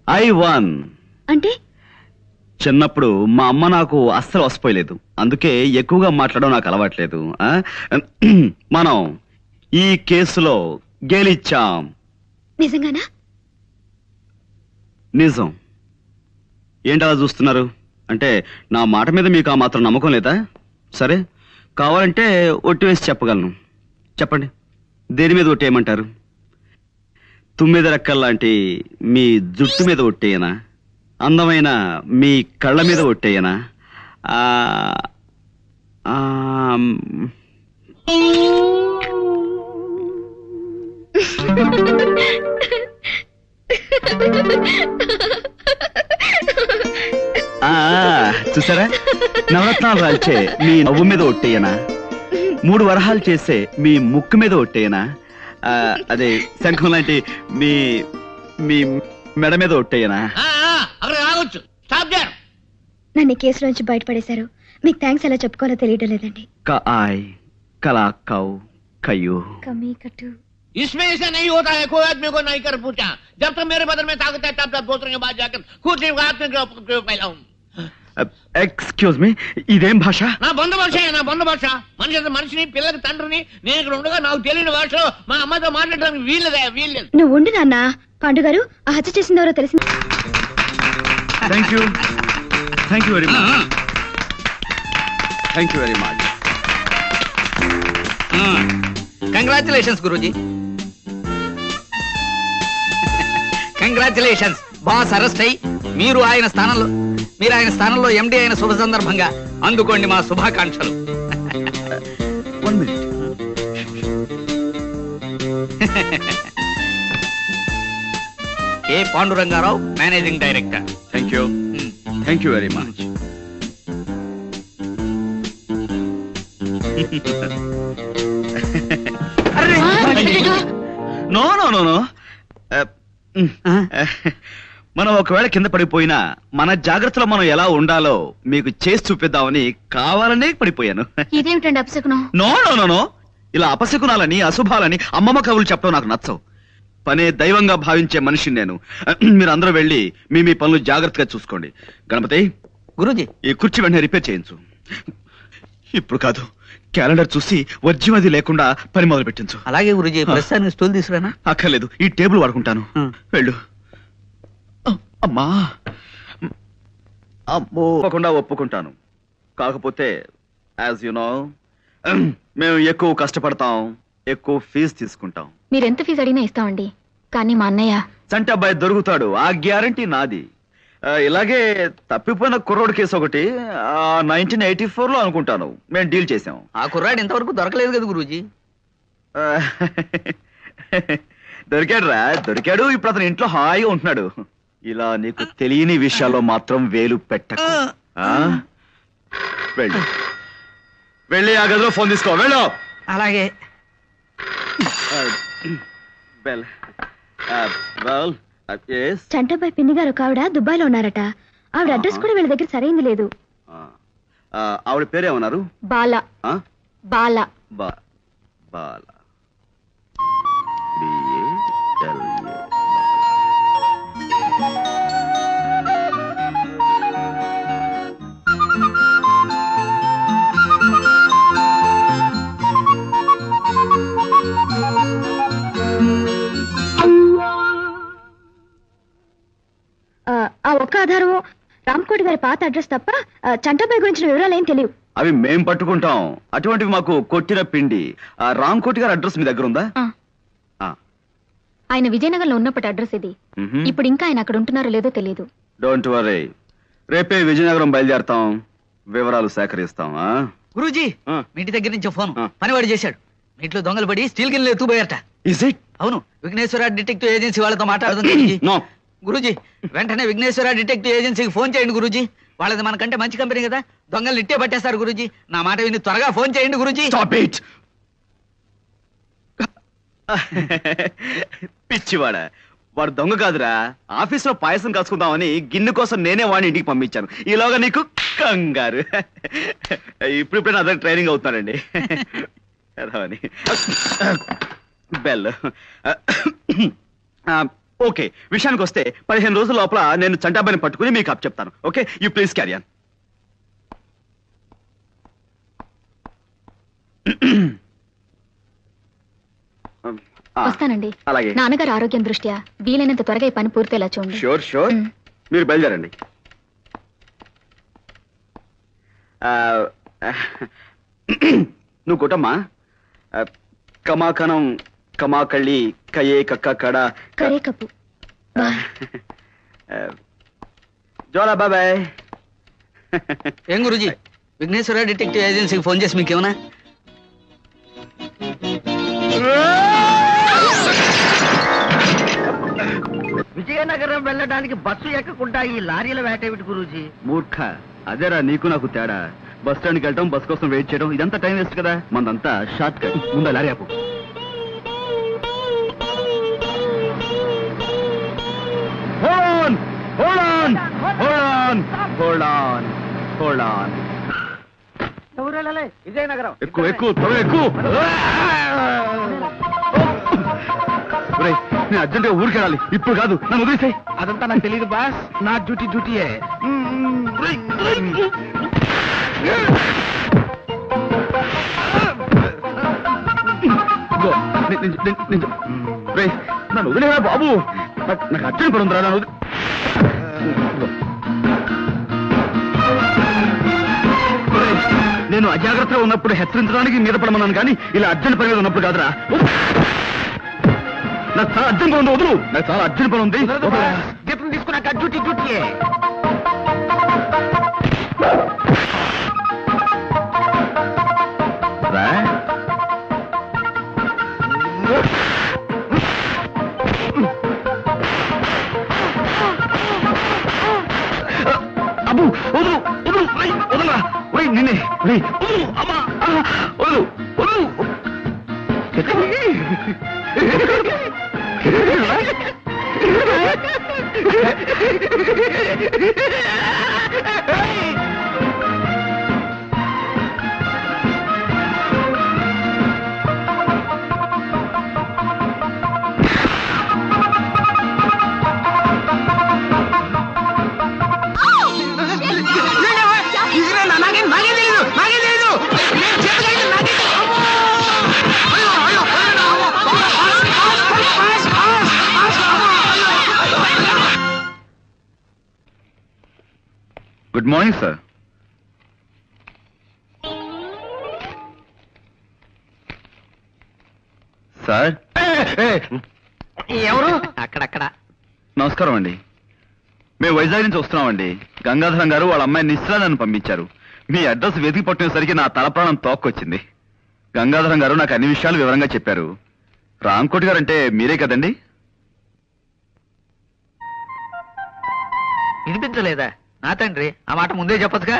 I one. అంటే చిన్నప్పుడు మా అమ్మ నాకు అస్సలు వసిపోయలేదు. అందుకే ఎక్కువగా మాట్లాడడం నాకు అలవాట్లేదు. మనం ఈ కేసులో గెలిచాం. నిజంగానా? నిజం. ఏంటలా చూస్తున్నారు? అంటే నా మాట మీద మీకు ఆ మాత్రం నమ్మకం లేదా? సరే, కావాలంటే ఒట్టి వేసి చెప్పగలను. చెప్పండి, దేని మీద ఒట్టేయమంటారు? తుమ్మిద రెక్కల్లాంటి మీ జుట్టు మీద ఒట్టేయనా? అందమైన మీ కళ్ళ మీద ఒట్టేయనా? చూసారా, నవరత్నాలు రాల్చే మీ నవ్వు మీద ఒట్టేయనా? 3 వరహాలు చేసే మీ ముక్కు మీద ఒట్టేయనా? అదే శంఖం లాంటి మీ మీ మెడ మీద ఒట్టేయనా? నన్ను కేసులోంచి బయటపడేశారు. మీకు థ్యాంక్స్ ఎలా చెప్పుకోవాలో తెలియడం లేదండి. కమీ కట్టు. इसमें ऐसा नहीं होता है, कोई आदमी को नहीं कर पूछा। जब तक मेरे बदन में ताकत है तब तक दूसरों के बाद जाकर खुद हाथ में फैलाऊं। ఎక్స్క్యూజ్ మీ, ఇదేం భాష? నా బంధు భాష, నా బంధు భాష. మనిషిని పిల్లకి తండ్రిని నేను ఇక్కడ ఉండగా నాకు తెలియని భాషలో మా అమ్మతో మాట్లాడడానికి వీల్లేదు. నువ్వు ఉండు నాన్న. పాండు గారు, ఆ హత్య చేసింది ఎవరో తెలిసింది. Thank you. Thank you very much. Thank you very much. Congratulations Guruji. Congratulations. Boss arrest అయ్యి మీరు ఆయన స్థానంలో ఎండి అయిన శుభ సందర్భంగా అందుకోండి మా శుభాకాంక్షలు. 1 minute. K Pandurangarao, managing director. Thank you. Thank you very much. No no no no. మనం ఒకవేళ కింద పడిపోయినా మన జాగ్రత్తలో మనం ఎలా ఉండాలో మీకు చేసి చూపిద్దామని కావాలనే పడిపోయాను. ఇదేమిటండి అపశకునం? No no no no. ఇలా అపశకునాలని అశుభాలని అమ్మమ్మ కవులు చెప్పడం నాకు నచ్చవు. పనే దైవంగా భావించే మనిషిని నేను. మీరు అందరూ వెళ్ళి మీ పనులు జాగ్రత్తగా చూసుకోండి. గణపతి గురూజీ, ఈ కుర్చీ వెంటనే రిపేర్ చేయించు. ఇప్పుడు కాదు, క్యాలెండర్ చూసి వర్జ్యం అది లేకుండా పని మొదలు పెట్టించు. అలాగే గురూజీ. ప్రస్తుతానికి స్టూల్ తీసుకురానా? అక్కర్లేదు, ఈ టేబుల్ వాడుకుంటాను. వెళ్ళు. అమ్మా, అమ్మో, తప్పకుండా ఒప్పుకుంటాను. కాకపోతే యాజ్ యు నో, మేము ఎక్కువ కష్టపడతాం, ఎక్కువ ఫీజు తీసుకుంటాం. మీరెంత ఫీజు అడిగినా ఇస్తామండి. కానీ మా అన్నయ్య చంటి అబ్బాయి దొరుకుతాడు, ఆ గ్యారంటీ నాది. ఇలాగే తప్పిపోయిన కుర్రోడ్ కేసు ఒకటి 1984లో అనుకుంటాను మేము డీల్ చేసాం. ఆ కుర్రాడు ఇంతవరకు దొరకలేదు కదా గురూజీ. దొరికాడు. ఇప్పుడు అతను ఇంట్లో హాయిగా ఉంటున్నాడు. ఇలా నీకు తెలియని విషయాల్లో మాత్రం వేలు పెట్టకు. వెళ్ళి ఆ గదిలో ఫోన్ తీసుకో. వెళ్ళు. అలాగే. చంటబాయ్ పిన్ని గారు ఒక ఆవిడ దుబాయ్లో ఉన్నారట. ఆవిడ అడ్రస్ కూడా వీళ్ళ దగ్గర సరైంది లేదు. ఆవిడ పేరేమన్నారు? బాలా. బాలా. బాలా. ఆ ఒక్క ఆధారం రామ్కోటి గారి పాత అడ్రస్ తప్ప చంటబాయ్ గురించిన వివరాలు ఏం తెలియవు. అవి మేం పట్టుకుంటాం. అటువంటివి మాకు కొట్టిన పిండి. ఆ రామ్కోటి గారి అడ్రస్ మీ దగ్గర ఉందా? ఆయన విజయనగరంలో ఉన్నప్పటి అడ్రస్ ఇది. ఇప్పుడు ఇంకా ఆయన అక్కడ ఉంటున్నారో లేదో తెలియదు. డోంట్ వరీ, రేపే విజయనగరం బయలుదేరతాం, వివరాలు సేకరిస్తాం. గురూజీ, మీ ఇంటి దగ్గర నుంచి ఫోన్ పనివాడు చేశాడు. మీ ఇంట్లో దొంగలు పడి స్టీల్ గిన్నెలు ఎత్తుపోయారట. Is it? అవును, విఘ్నేశ్వర డిటెక్టివ్ ఏజెన్సీ వాళ్ళతో మాట్లాడుతుంది. గురూజీ, వెంటనే విఘ్నేశ్వర డిటెక్టివ్ ఏజెన్సీకి ఫోన్ చేయండి గురూజీ. వాళ్ళది మనకంటే మంచి కంపెనీ కదా, దొంగలు ఇట్టే పట్టేస్తారు గురూజీ. నా మాట విని త్వరగా ఫోన్ చేయండి గురూజీ. పిచ్చివాడా, వాడు దొంగ కాదురా. ఆఫీసులో పాయసం కాసుకుందామని గిన్నె కోసం నేనే వాడిని ఇంటికి పంపించాను. ఈలోగా నీకు కంగారు. ఇప్పుడు నా దగ్గర ట్రైనింగ్ అవుతున్నానండి. బెల్. ఓకే, విషయానికి వస్తే 15 రోజుల లోపల నేను చంటాబాయిని పట్టుకుని మీకు అప్ చెప్తాను. Okay, you please carry on. వస్తానండి. అలాగే. నాన్నగారు ఆరోగ్యం దృష్ట్యా వీలైనంత త్వరగా ఈ పని పూర్తేలా చూడండి. Sure sure. మీరు బయలుదేరండి. నువ్వు కొట్టమ్మా. కమాకణం కమాకళ్ళి కయే కక్క కడ కరే కప్పు. జోలా బాబాయ్. ఏం గురూజీ, విఘ్నేశ్వర డిటెక్టివ్ ఏజెన్సీకి ఫోన్ చేసి మీకేమన్నా? విజయనగరం వెళ్ళడానికి బస్సు ఎక్కకుండా ఈ లారీల వేటేమిటి గురూజీ? మూర్ఖ, అదేరా నీకు నాకు తేడా. బస్ స్టాండ్కి వెళ్ళటం, బస్ కోసం వెయిట్ చేయడం, ఇదంతా టైం వేస్ట్ కదా. మనదంతా షార్ట్ కట్. ముందా లారీ ఆపు. విజయనగరం ఎక్కువ ఎక్కువ త్వరగా ఎక్కువ. నేను అర్జెంటుగా ఊరికి వెళ్ళాలి. ఇప్పుడు కాదు, నన్ను వదిలేసాయి. అదంతా నాకు తెలియదు బాస్. నా డ్యూటీయే. నన్ను వదిలేరా బాబు. నాకు అర్జెంట్ పడుందిరా. నన్ను నేను అజాగ్రత్తగా ఉన్నప్పుడు హెచ్చరించడానికి మీద పడమన్నాను కానీ ఇలా అర్జెంట్ పని మీద ఉన్నప్పుడు కాదురా. నాకు చాలా అర్జెంట్ పని ఉంది, వదులు. నాకు చాలా అర్జెంట్ పని ఉంది. జీతం తీసుకున్నాక డ్యూటీయే. రా. అబ్బు వదులు వదులు వదలరా. నిన్నే వదులు. అమ్మా వదులు వదులు. Good morning sir. సార్ ఎవరు? అక్కడక్కడ నమస్కారం అండి. మేము వైజాగ్ నుంచి వస్తున్నామండి. గంగాధరం గారు వాళ్ళ అమ్మాయి నిశ్చల నన్ను పంపించారు. మీ అడ్రస్ వెతికి పట్టినసరికి నా తలప్రాణం తోక్కొచ్చింది. గంగాధరం గారు నాకు అన్ని విషయాలు వివరంగా చెప్పారు. రాంకోటి గారు అంటే మీరే కదండి? వినిపించలేదా? నా తండ్రి, ఆ మాట ముందే చెప్పొచ్చుగా.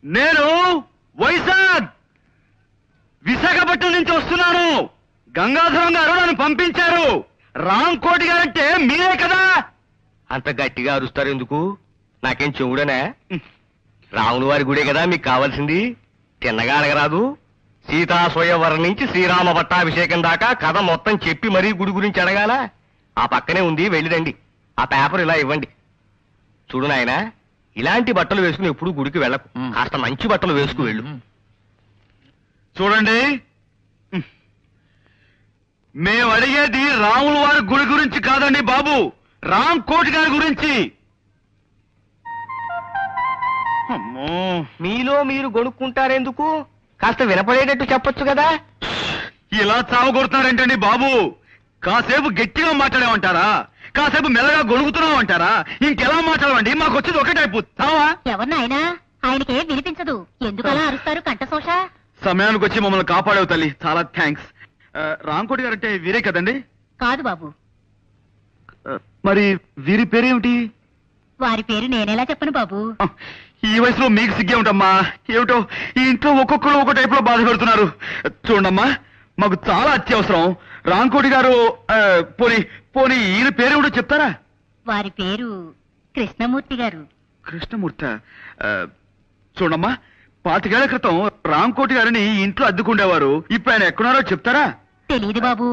నేను వైజాగ్ విశాఖపట్నం నుంచి వస్తున్నాను. గంగాధరం గారు నన్ను పంపించారు. రాంకోటి గారంటే మీరే కదా? అంత గట్టిగా అరుస్తారు ఎందుకు? నాకేం చెవుడనా? రాముల వారి గుడే కదా మీకు కావాల్సింది. తిన్నగా అడగరాదు. సీతా స్వయంవరం నుంచి శ్రీరామ పట్టాభిషేకం దాకా కథ మొత్తం చెప్పి మరీ గుడి గురించి అడగాల. ఆ పక్కనే ఉంది, వెళ్ళిరండి. ఆ పేపర్ ఇలా ఇవ్వండి. చూడు నాయనా, ఇలాంటి బట్టలు వేసుకుని ఎప్పుడు గుడికి వెళ్ళకు. కాస్త మంచి బట్టలు వేసుకు వెళ్ళు. చూడండి, మేము అడిగేది రాముల వారి గుడి గురించి కాదండి బాబు, రాంకోటి గారి గురించి. అమ్మో, మీలో మీరు గొనుక్కుంటారెందుకు? కాస్త వినపడేటట్టు చెప్పొచ్చు కదా. ఇలా చావగొడుతున్నారేంటండి బాబు? కాసేపు గట్టిగా మాట్లాడామంటారా? కాసేపు మెల్లగా గొడుగుతున్నామంటారా? ఇంకెలా మాట్లాడమండి? మాకు వచ్చేది ఒకటే చావా. ఎవరినైనా ఆయనకే వినిపించదు, ఎందుకలా అరుస్తారు కంఠశోష? సమయానికి వచ్చి మమ్మల్ని కాపాడేవు తల్లి, చాలా థ్యాంక్స్. రాంకోటి గారు అంటే వీరే కదండి? కాదు బాబు, మరి వీరి పేరేమిటి? వారి పేరు నేనేలా చెప్పను బాబు. ఈ వయసులో మీకు సిగ్గే ఉంటామ్మా. ఏమిటో ఈ ఇంట్లో ఒక్కొక్కరు ఒక టైప్ లో బాధ పెడుతున్నారు. చూడమ్మా, మాకు చాలా అత్యవసరం. రాంకోటి గారు పోనీ పోనీ ఈయన పేరేమిటో చెప్తారా? వారి పేరు కృష్ణమూర్తి గారు. కృష్ణమూర్తి. చూడమ్మా, 25 ఏళ్ల క్రితం రాంకోటి గారిని ఈ ఇంట్లో అద్దెకుండేవారు. ఇప్పుడు ఆయన ఎక్కడున్నారో చెప్తారా? తెలీదు బాబు.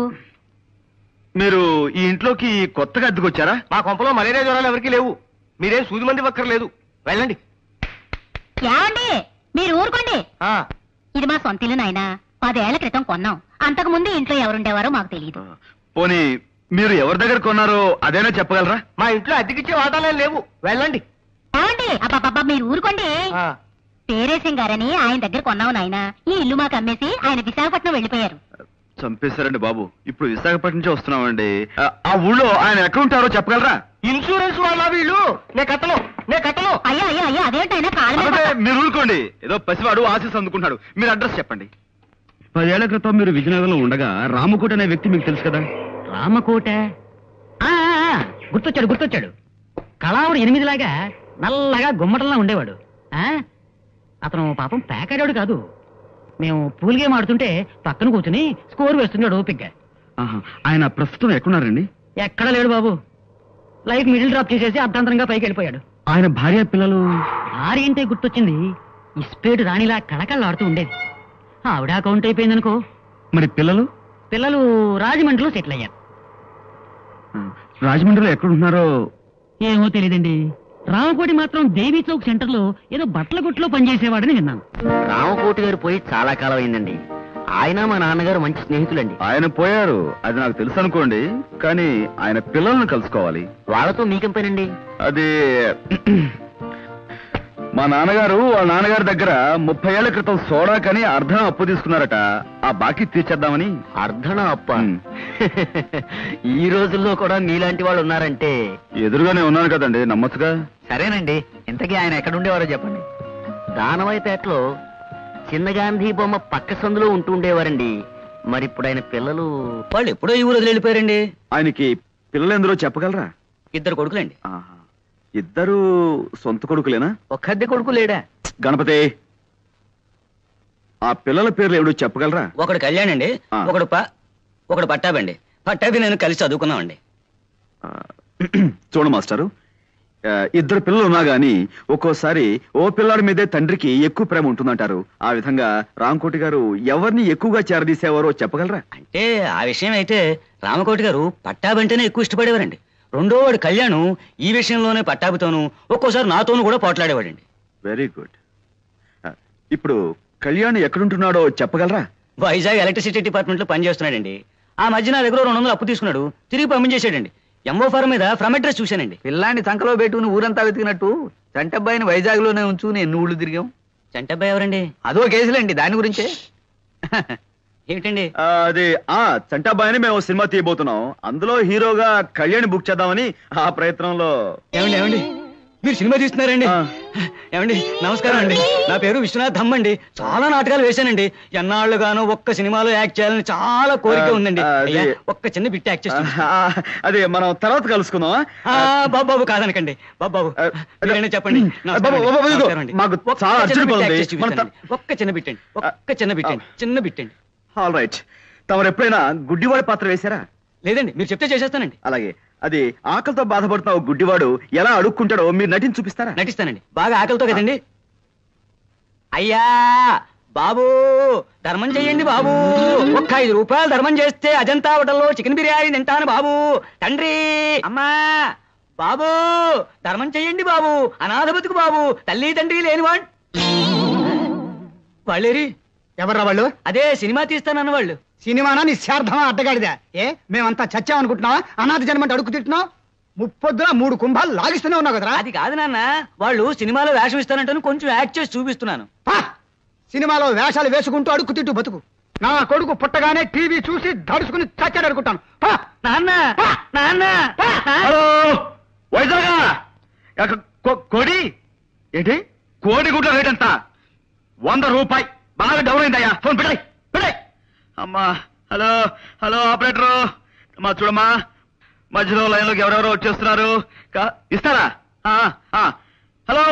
మీరు ఈ ఇంట్లోకి కొత్తగా అద్దెకొచ్చారా? మా కొంపలో మలేరియా జ్వరాలు ఎవరికి లేవు. మీరేం సూది మంది వక్కర్లేదు, వెళ్ళండి. ఏమండి, మీరు ఊరుకోండి. ఇది మా సొంత ఇల్లు నాయనా. 10 ఏళ్ల క్రితం కొన్నాం. అంతకు ముందు ఇంట్లో ఎవరుండేవారో మాకు తెలియదు. పోనీ మీరు ఎవరి దగ్గర కొన్నారో అదేనా చెప్పగలరా? మా ఇంట్లో అద్దెకిచ్చే వాటాలే లేవు, వెళ్ళండి. ఏమండి, అబ్బాబ్బా మీరు ఊరుకోండి. పేరేశం గారని ఆయన దగ్గర కొన్నావు నాయనా. ఈ ఇల్లు మాకు అమ్మేసి ఆయన విశాఖపట్నం వెళ్ళిపోయారు. చంపేశారండి బాబు. ఇప్పుడు విశాఖపట్నం నుంచి వస్తున్నామండి. ఆ ఊళ్ళో ఆయన ఎక్కడ ఉంటారో చెప్పగలరా? ఇన్సూరెన్స్ వాళ్ళ వీళ్ళు. నే కట్టను. అయ్యా అయ్యా అయ్యా, అదేంటైనా కాలం అదే, మీరు ఊరుకోండి. ఏదో పసివాడు ఆశీస్ అందుకుంటున్నాడు. మీరు అడ్రస్ చెప్పండి. 10 ఏళ్ల క్రితం మీరు విజయనగరంలో ఉండగా రామకోట అనే వ్యక్తి మీకు తెలుసు కదా? రామకోట గుర్తొచ్చాడు. కళావుడు 8 లాగా నల్లగా గుమ్మటంలా ఉండేవాడు. అతను పాపం పేకాడాడు కాదు. మేము పూల్ గేమ్ ఆడుతుంటే పక్కన కూర్చుని స్కోర్ వేస్తున్నాడు ఓపిగ్గా. ఆయన ప్రస్తుతం ఎక్కడున్నారండి? ఎక్కడా లేడు బాబు. లైఫ్ మిడిల్ డ్రాప్ చేసేసి అర్ధాంతరంగా పైకి వెళ్ళిపోయాడు. ఆయన భార్య పిల్లలు? భార్య అంటే గుర్తొచ్చింది. ఇస్పేటు రాణిలా కళకళలాడుతూ ఉండేది. ఆవిడ అకౌంట్ అయిపోయిందనుకో. మరి పిల్లలు? పిల్లలు రాజమండ్రిలో సెటిల్ అయ్యారు. రాజమండ్రిలో ఎక్కడున్నారో ఏమో తెలియదండి. రామకోటి మాత్రం దేవీ చౌక్ సెంటర్ లో ఏదో బట్టల కొట్లో పనిచేసేవాడని విన్నాను. రామకోటి గారు పోయి చాలా కాలం అయిందండి. ఆయన మా నాన్నగారు మంచి స్నేహితులండి. ఆయన పోయారు, అది నాకు తెలుసు అనుకోండి. కానీ ఆయన పిల్లలను కలుసుకోవాలి. వాళ్ళతో మీకేం పనండి? అది మా నాన్నగారు వాళ్ళ నాన్నగారి దగ్గర 30 ఏళ్ల క్రితం సోడా కని అర్ధన అప్పు తీసుకున్నారట. ఆ బాకీ తీర్చేద్దామని. అర్ధన అప్ప ఈ రోజుల్లో కూడా మీలాంటి వాళ్ళు ఉన్నారంటే. ఎదురుగానే ఉన్నాను కదండి, నమ్మచ్చుగా. సరేనండి, ఇంతకీ ఆయన ఎక్కడుండేవారో చెప్పండి. దానవైపేటలో చిన్న గాంధీ బొమ్మ పక్క సందులో ఉంటుండేవారండి. మరి ఇప్పుడు ఆయన పిల్లలు వాళ్ళు ఎప్పుడో ఈ ఊరు వదిలి వెళ్ళిపోయారండి. ఆయనకి పిల్లలు ఎందరో చెప్పగలరా? 2 కొడుకులండి. ఇద్దరు సొంత కొడుకులేనా? ఒక్కద్దె కొడుకు లేడా? గణపతి, ఆ పిల్లల పేర్లు ఎవడో చెప్పగలరా? ఒకడు కళ్యాణ్ అండి, ఒకడు పట్టాబండి. పట్టాబి నేను కలిసి చదువుకున్నామండి. చూడు మాస్టారు, ఇద్దరు పిల్లలు ఉన్నా గాని ఒక్కోసారి ఓ పిల్లాడి మీదే తండ్రికి ఎక్కువ ప్రేమ ఉంటుందంటారు. ఆ విధంగా రామకోటి గారు ఎవరిని ఎక్కువగా చేరదీసేవారో చెప్పగలరా? అంటే ఆ విషయం అయితే రామకోటి గారు పట్టాబంటేనే ఎక్కువ ఇష్టపడేవారండి. రెండో వాడు కళ్యాణ్ ఈ విషయంలోనే పట్టాభితోనూ ఒక్కోసారి నాతోనూ కూడా పోట్లాడేవాడండి. Very good. ఇప్పుడు కళ్యాణ్ ఎక్కడుంటున్నాడో చెప్పగలరా? వైజాగ్ ఎలక్ట్రిసిటీ డిపార్ట్మెంట్ లో పనిచేస్తున్నాడండి. ఆ మధ్య నా దగ్గర 200 అప్పు తీసుకున్నాడు, తిరిగి పంపించేశాడండి. ఎంఓ ఫారం మీద ఫ్రమ్ అడ్రస్ చూశానండి. పిల్లాన్ని సంకలో పెట్టుకుని ఊరంతా వెతికినట్టు చంటబ్బాయిని వైజాగ్ లోనే ఉంచుకుని ఎన్ని ఊళ్ళు తిరిగాం. చంటబ్బాయి ఎవరండి? అదో కేసులేండి, దాని గురించే. ఏమిటండి అది? చంటాబాయని మేము సినిమా తీయబోతున్నాం. అందులో హీరోగా కళ్యాణ్ బుక్ చేద్దామని ఆ ప్రయత్నంలో. ఏమండి మీరు సినిమా తీస్తున్నారండి? ఏమండి నమస్కారం అండి, నా పేరు విశ్వనాథ్ ధమ్ అండి. చాలా నాటకాలు వేశానండి. ఎన్నాళ్ళుగానో ఒక్క సినిమాలో యాక్ట్ చేయాలని చాలా కోరిక ఉందండి. ఒక్క చిన్న బిట్ యాక్ట్ చేస్తాను. అదే మనం తర్వాత కలుసుకుందాం. బాబు కాదనకండి, బాబు చెప్పండి. ఒక్క చిన్న బిట్ అండి, ఒక్క చిన్న బిట్ అండి, చిన్న బిట్ అండి. All right. తమరు ఎప్పుడైనా గుడ్డివాడి పాత్ర వేశారా? లేదండి, మీరు చెప్తే చేసేస్తానండి. అలాగే. అది ఆకలితో బాధపడుతున్న ఒక గుడ్డివాడు ఎలా అడుక్కుంటాడో మీరు నటించి చూపిస్తారా? నటిస్తానండి. బాగా ఆకలితో కదండి. అయ్యా బాబు ధర్మం చెయ్యండి బాబు, ఒక్క 5 రూపాయలు ధర్మం చేస్తే అజంతా హోటల్లో చికెన్ బిర్యానీ తింటాను బాబు. తండ్రి అమ్మా బాబు ధర్మం చెయ్యండి బాబు, అనాథ బతుకు బాబు, తల్లి తండ్రి లేనివాడు. వాళ్ళేరి? ఎవర్రా వాళ్ళు? అదే సినిమా తీస్తానన్న వాళ్ళు. సినిమానా నిశ్చార్థమా అడ్డగాడిదా? మేమంతా చచ్చామనుకుంటున్నావా? అనాథ జన్మంటే అడుగు తింటున్నావు. 3 కుంభాలు లాగిస్తూనే ఉన్నావు కదరా. అది కాదు నాన్న, వాళ్ళు సినిమాలో వేషం ఇస్తానంటాను, కొంచెం యాక్ట్ చేసి చూపిస్తున్నాను. సినిమాలో వేషాలు వేసుకుంటూ అడుగు తింటూ బతుకు. నా కొడుకు పుట్టగానే టీవీ చూసి దడుచుకుని చచ్చాడు అనుకుంటాను. నాన్న నాన్న వైజాగ్ కోడి ఏంటి? కోడి గుడ్ల రేట్ ఎంత? 100 రూపాయి. బాగా డౌన్ అయిందయ్యా. ఫోన్ పెట్టాయి పెట్టాయి. అమ్మా హలో హలో ఆపరేటరు, మా చూడమ్మా మధ్యలో లైన్ లోకి ఎవరెవరో వచ్చేస్తున్నారు. ఇస్తారా? హలో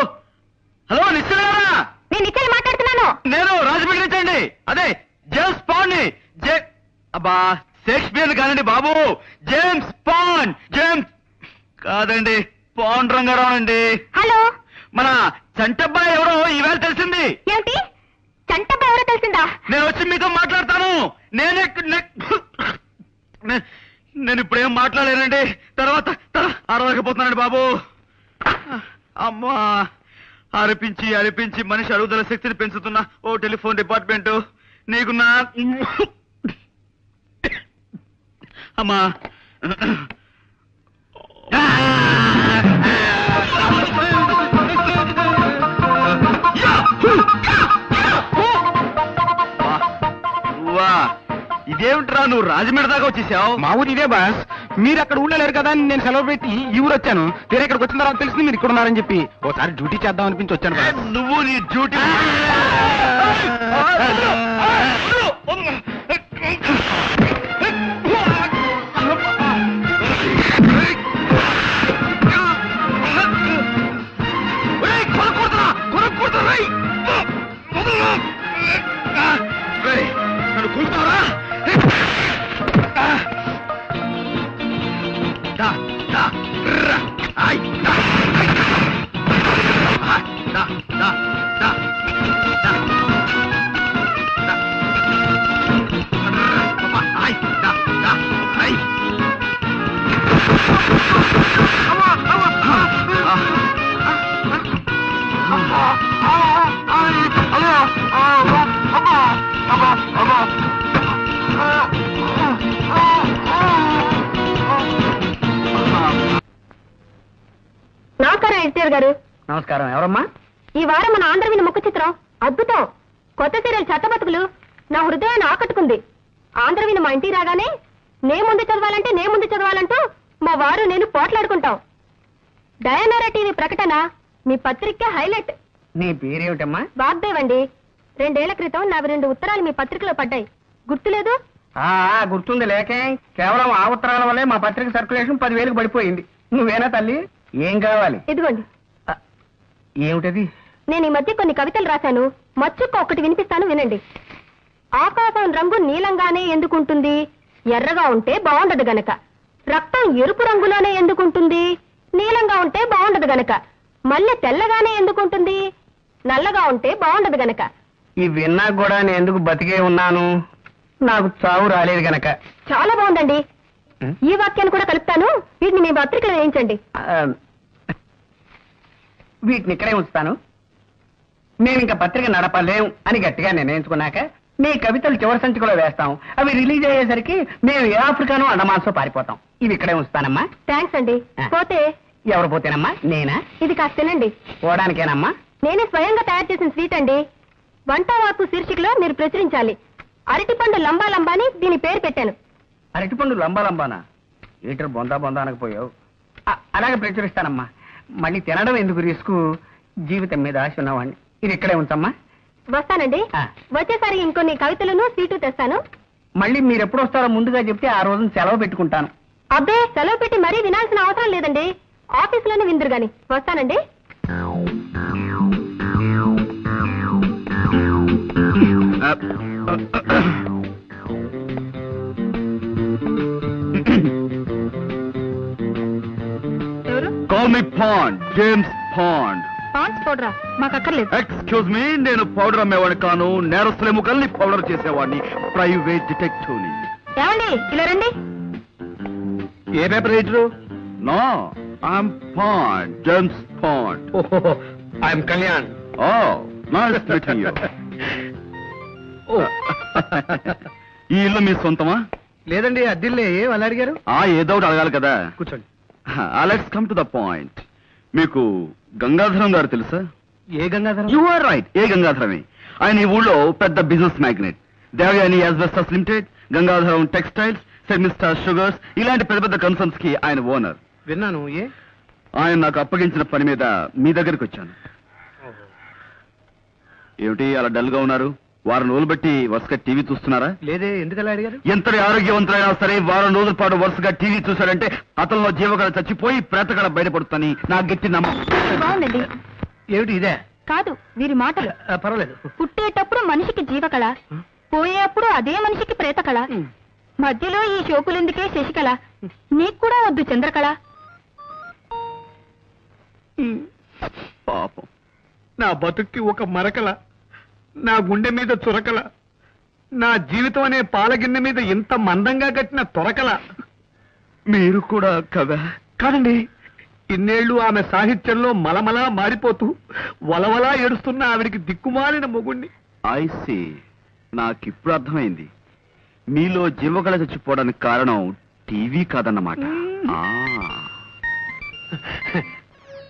హలో నిశ్చయరా? నేను మాట్లాడుతున్నాను. నేను రాజమండ్రి నుంచి అండి. అదే జేమ్స్ పాండ్ ని. అబ్బా షేక్స్పియర్ కానండి బాబు, జేమ్స్ పాండ్. జేమ్స్ కాదండి, పాండ్ రంగారావు అండి. హలో, మన చంటబ్బాయి ఎవరో ఈవేళ తెలిసింది. ఏంటి చంటబ్బాయి ఎవరో తెలిసిందా? నేను వచ్చి మీతో మాట్లాడతాను. నేను ఇప్పుడేం మాట్లాడలేనండి. తర్వాత అరవకపోతున్నానండి బాబు. అమ్మా అరిపించి అరిపించి మనిషి అరుగుదల శక్తిని పెంచుతున్న ఓ టెలిఫోన్ డిపార్ట్మెంట్ నీకు నా అమ్మా ఇదేమిట్రా, నువ్వు రాజమండ్రి దాకా వచ్చేసావు? మా ఊరు ఇదే బాస్. మీరు అక్కడ ఊళ్ళో లేరు కదా అని నేను సెలవు పెట్టి ఈ ఊరు వచ్చాను. తీరా ఇక్కడికి వచ్చిన తర్వాత తెలిసింది మీరు ఇక్కడ ఉన్నారని చెప్పి ఓసారి డ్యూటీ చేద్దాం అనిపించి వచ్చాను బాస్. నువ్వు నీ డ్యూటీ నన్ను కూర్చున్నారా? నమస్కారం ఎన్టీఆర్ గారు. నమస్కారం. ఎవరమ్మా? ఈ వారం మన ఆంధ్రవిని ముఖ చిత్రం అద్భుతం. కొత్త సీరియల్ చెత్తబతుకులు నా హృదయాన్ని ఆకట్టుకుంది. ఆంధ్రవిని మా ఇంటికి రాగానే నే ముందు చదవాలంటూ మా వారు నేను పోట్లాడుకుంటాం. డయానారా టీవీ ప్రకటన మీ పత్రిక హైలైట్. నీ పేరేమిటమ్మా? వాగ్దేవ్ అండి. 2 ఏళ్ల క్రితం నావి 2 ఉత్తరాలు మీ పత్రికలో పడ్డాయి, గుర్తులేదు? గుర్తుంది లేకే. కేవలం ఆ ఉత్తరాల వల్లే మా పత్రిక సర్క్యులేషన్ 10,000కి పడిపోయింది. నువ్వేనా తల్లి? ఏం కావాలి? ఇదిగోండి. ఏమిటది? నేను ఈ మధ్య కొన్ని కవితలు రాశాను, మచ్చుక్క ఒకటి వినిపిస్తాను, వినండి. ఆకాశం రంగు నీలంగానే ఎందుకుంటుంది, ఎర్రగా ఉంటే బాగుండదు గనక. రక్తం ఎరుపు రంగులోనే ఎందుకుంటుంది, నీలంగా ఉంటే బాగుండదు గనక. మల్లె తెల్లగానే ఎందుకుంటుంది, నల్లగా ఉంటే బాగుండదు గనక. ఈ విన్నా కూడా నేను ఎందుకు బతికే ఉన్నాను, నాకు చావు రాలేదు గనక. చాలా బాగుందండి. ఈ వాక్యాన్ని కూడా కలుపుతాను, వీటిని మీ పత్రికలో వేయించండి. వీటిని ఇక్కడే ఉంచుతాను. మేము ఇంకా పత్రిక నడపలేం అని గట్టిగా నిర్ణయించుకున్నాక మీ కవితలు చివరి సంచికలో వేస్తాం. అవి రిలీజ్ అయ్యేసరికి మేము ఏ ఆఫ్రికానో అండమాన్సో పారిపోతాం. ఇవి ఇక్కడే ఉంచుతానమ్మా. థ్యాంక్స్ అండి. పోతే ఎవరు పోతేనమ్మా? నేనా? ఇది కాస్త తినండి. పోవడానికేనమ్మా? నేనే స్వయంగా తయారు చేసిన స్వీట్ అండి. వంట వార్పు శీర్షికలో మీరు ప్రచురించాలి. అరటిపండు లంబా లంబా అని దీని పేరు పెట్టాను. అరటిపండు లంబా లంబానా? ఈటర్ బొందా బొందా అనకపోయావు. అలాగే ప్రచురిస్తానమ్మా. మళ్ళీ తినడం ఎందుకు రిస్క్, జీవితం మీద ఆశ ఉన్నవాడిని. ఇది ఇక్కడే ఉంచమ్మా. వస్తానండి. వచ్చేసరికి ఇంకొన్ని కవితలను సీటు తెస్తాను. మళ్ళీ మీరు ఎప్పుడు వస్తారో ముందుగా చెప్తే ఆ రోజున సెలవు పెట్టుకుంటాను. అబ్బే, సెలవు పెట్టి మరీ వినాల్సిన అవసరం లేదండి, ఆఫీసులోనే విందురు గాని. వస్తానండి. ఎవరు? Call me pond, James Bond. Ponds పౌడరా? మాకు అక్కర్లేదు. ఎక్స్క్యూజ్ మీ, నేను పౌడర్ అమ్మేవాడిని కాను, నేరస్తుల ఎముకల్ని పౌడర్ చేసేవాడిని, ప్రైవేట్ డిటెక్టివ్ ని. ఏమండి, ఇలా రండి. ఏ paper editor? No, I'm Bond, James Bond. I'm Kalyan. Oh, nice meeting you. ఈ ఇల్లు మీ సొంతమా? లేదండి, అద్దిల్లే. అలా అడిగారు? ఏదో ఒకటి అడగాలి కదా. కూర్చోండి. Let's come to the point. మీకు గంగాధరం గారు తెలుసా? ఏ గంగాధరం? యు ఆర్ రైట్, ఏ గంగాధరమే. ఆయన ఈ ఊళ్ళో పెద్ద business magnet. Devayani asbestos limited, Gangadharam textiles, semester sugars, ఇలాంటి పెద్ద పెద్ద కన్సర్న్స్ కి ఆయన ఓనర్. విన్నాను. ఆయన నాకు అప్పగించిన పని మీద మీ దగ్గరికి వచ్చాను. ఏమిటి అలా డల్ గా ఉన్నారు? వారం రోజులు బట్టి వరుసగా టీవీ చూస్తున్నారా? లేదే, ఎందుకలా అడిగారు? ఎంతటి ఆరోగ్యవంతులైనా సరే వారం రోజుల పాటు వరుసగా టీవీ చూశాడంటే అతనిలో జీవకళ చచ్చిపోయి ప్రేతకళ బయటపడుతుందని నా గట్టి నమ్మకం. బాగుందండి. ఏమిటి ఇదే? కాదు, వీరి మాటలు. పర్వాలేదు. పుట్టేటప్పుడు మనిషికి జీవకళ, పోయేప్పుడు అదే మనిషికి ప్రేతకళ, మధ్యలో ఈ షోకులెందుకే శశికళ, నీకు కూడా వద్దు చంద్రకళ. పాపం, నా బతుక్కి ఒక మరకల, నా గుండె మీద చురకల, నా జీవితం అనే పాలగిన్నె మీద ఇంత మందంగా కట్టిన తొరకల. మీరు కూడా కదా? కాదండి, ఇన్నేళ్లు ఆమె సాహిత్యంలో మలమలా మారిపోతూ వలవలా ఏడుస్తున్న ఆవిడికి దిక్కుమాలిన మొగుణ్ణి. ఐసి, నాకిప్పుడు అర్థమైంది. మీలో జీవకళ చచ్చిపోవడానికి కారణం టీవీ కాదన్నమాట.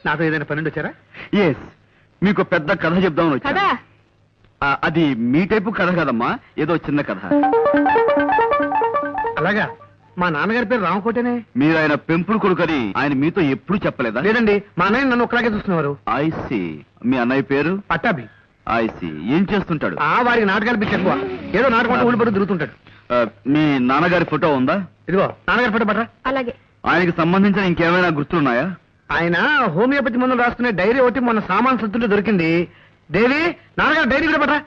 నాతో ఏదైనా పన్నెండు వచ్చారా? ఎస్, మీకు పెద్ద కథ చెప్దామని వచ్చాను. కదా అది మీ టైపు కథ కదమ్మా, ఏదో చిన్న కథ. అలాగా? మా నాన్నగారి పేరు రామకోటేనే. మీరు ఆయన పెంపుడు కొడుకని ఆయన మీతో ఎప్పుడు చెప్పలేదా? లేదండి, మా అన్నయ్య నన్ను ఒకలాగే చూస్తున్నారు. ఐసి, మీ అన్నయ్య పేరు? పట్టాభి. ఐసి, ఏం చేస్తుంటాడు? వారికి నాటకాలు పిచ్చి ఎక్కువ, ఏదో నాటకం ఊళ్ళు పడుతూ తిరుగుతుంటాడు. మీ నాన్నగారి ఫోటో ఉందా? ఇదిగో నాన్నగారి ఫోటో పట్రా. అలాగే. ఆయనకి సంబంధించిన ఇంకేమైనా గుర్తులున్నాయా? ఆయన హోమియోపతి మందులు రాసుకునే డైరీ ఒకటి మొన్న సామాన్ సత్తుంటే దొరికింది. దేవి, నాన్నగారు డైరీ కూడా పట్రా.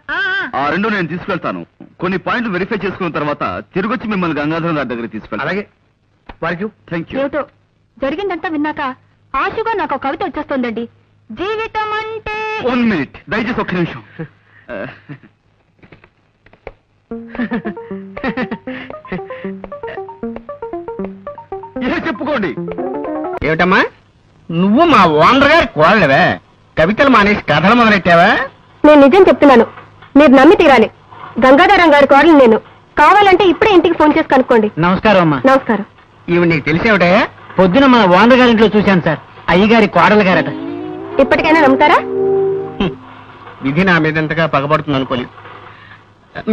ఆ రెండు నేను తీసుకెళ్తాను. కొన్ని పాయింట్లు వెరిఫై చేసుకున్న తర్వాత తిరిగొచ్చి మిమ్మల్ని గంగాధరం గారి దగ్గర తీసుకెళ్తాను. అలాగే. వారికి థ్యాంక్ యూ. ఏమిటో జరిగిందంతా విన్నాక ఆశగా నాకు ఒక కవిత వచ్చేస్తోందండి. జీవితం అంటే 1 మినిట్, దయచేసి ఒక్క నిమిషం. చెప్పుకోండి. ఏమిటమ్మా, నువ్వు మా ఓనర్ గారి కోడలివే? కవితలు మానేసి కథలు మొదలెట్టావా? నేను నిజం చెప్తున్నాను, మీరు నమ్మి తీరాలి. గంగాధరం గారి కోడలు నేను. కావాలంటే ఇప్పుడే ఇంటికి ఫోన్ చేసి కనుక్కోండి. నమస్కారం అమ్మా. నమస్కారం. ఇవి నీకు తెలిసేవిటే? పొద్దున మన ఓనర్ గారింట్లో చూశాను సార్, అయ్యగారి కోడలు గారట. ఇప్పటికైనా నమ్ముతారా? విధి నా మీద ఎంతగా పగబడుతుంది అనుకోలేదు.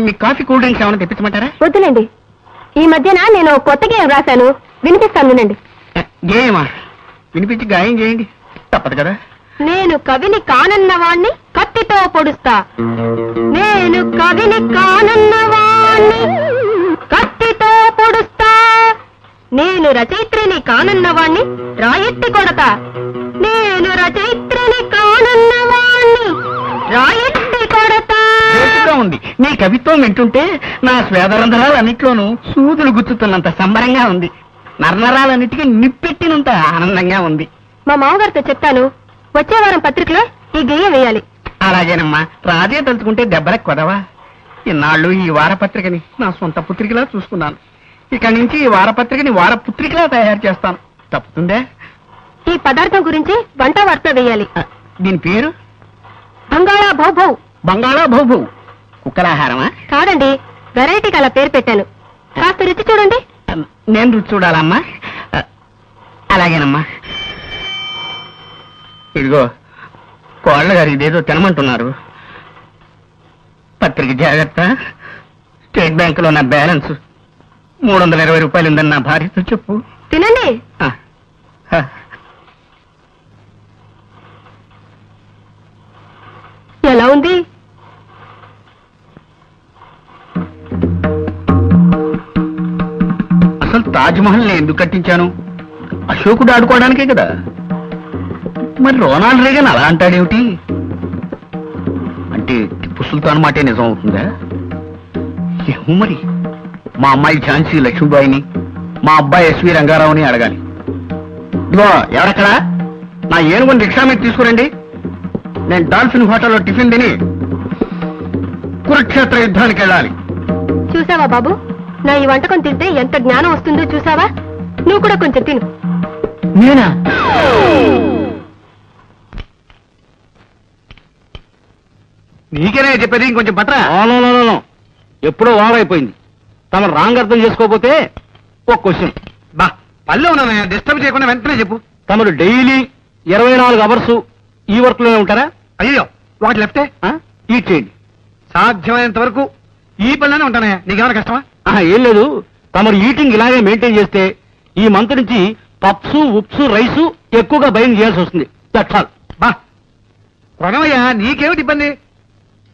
మీ కాఫీ కూల్ డ్రింక్స్ ఏమైనా తెప్పించమంటారా? వద్దులేండి, ఈ మధ్యన నేను కొత్త గేయం రాశాను, వినిపిస్తాను వినండి. గేయమా? వినిపించి గాయం చేయండి, తప్పదు కదా. నేను కవిని కానన్నవాణ్ణి కత్తితో పొడుస్తా, నేను కవిని కానన్నవాణ్ణి కత్తితో పొడుస్తా, నేను రచయిత్రిని కానన్నవాణ్ణి రాయెత్తి కొడతా, నేను రచయిత్రిని కానన్నవాణ్ణి రాయెత్తి కొడతా. ఉంది నీ కవిత్వం వింటుంటే నా స్వేదరంధ్రాలన్నిట్లోనూ సూదులు గుచ్చుతున్నంత సంబరంగా ఉంది, నరనరాలన్నిటికీ నిప్పెట్టినంత ఆనందంగా ఉంది. మా మామగారితో చెప్తాను, వచ్చే వారం పత్రికలో ఈ గేయం వేయాలి. అలాగేనమ్మా, రాజే తలుచుకుంటే దెబ్బలకు కొదవా. ఇన్నాళ్ళు ఈ వారపత్రికని నా సొంత పుత్రికలా చూసుకున్నాను, ఇక్కడి నుంచి ఈ వారపత్రికని వారపుత్రికలా తయారు చేస్తాను. తప్పుతుందే? ఈ పదార్థం గురించి వంట వార్త వేయాలి. దీని పేరు బంగాళా భౌభౌ. బంగాళా భౌభౌ కుక్కలాహారమా? కాదండి, వెరైటీకి అలా పేరు పెట్టాను, కాస్త రుచి చూడండి. నేను రుచి చూడాలమ్మా? అలాగేనమ్మా. ఇదిగో కోళ్ళ గారు ఇదేదో తినమంటున్నారు. పత్రిక జాగ్రత్త. స్టేట్ బ్యాంక్ లో నా బ్యాలెన్స్ 320 రూపాయలు ఉందని నా భార్యతో చెప్పు. తినండి. ఎలా ఉంది? అసలు తాజ్ మహల్ నేను ఎందుకు కట్టించాను? అశోకుడు ఆడుకోవడానికే కదా. మరి రోనాల్డ్ రేగన్ అలా అంటాడేమిటి? అంటే టిప్పు సుల్తాన్ మాటే నిజం అవుతుందా? ఏమో మరి. మా అమ్మాయి ఝాన్సీ లక్ష్మీబాయిని, మా అబ్బాయి ఎస్వి రంగారావుని అడగాలి. ఇదిగో ఎవరక్కడా, నా ఏనుగుని రిక్షా మీద తీసుకురండి. నేను డాల్ఫిన్ హోటల్లో టిఫిన్ తిని కురుక్షేత్ర యుద్ధానికి వెళ్ళాలి. చూసావా బాబు, నా ఈ వంటకం తింటే ఎంత జ్ఞానం వస్తుందో చూసావా? నువ్వు కూడా కొంచెం తిను. నేనా? నీకేనే చెప్పేది, ఇంకొంచెం పట్రా. ఎప్పుడో ఓవరైపోయింది. తమ రాంగ్ అర్థం చేసుకోకపోతే ఒక క్వశ్చన్. బా పల్లె ఉన్నా డిస్టర్బ్ చేయకుండా వెంటనే చెప్పు. తమరు డైలీ 24 అవర్స్ ఈ వర్క్ లోనే ఉంటారా? అయ్యో వాటి లెఫ్టే ఈట్ చేయండి. సాధ్యమైనంత వరకు ఈ పనిలోనే ఉంటానయ్యా. నీకేమైనా కష్టమా? ఏం లేదు, తమరు ఈటింగ్ ఇలాగే మెయింటైన్ చేస్తే ఈ మంత్ నుంచి పప్స్ ఉప్స్ రైసు ఎక్కువగా బయలు చేయాల్సి వస్తుంది. That's all. బా కొనవయ్యా, నీకేమిటి ఇబ్బంది?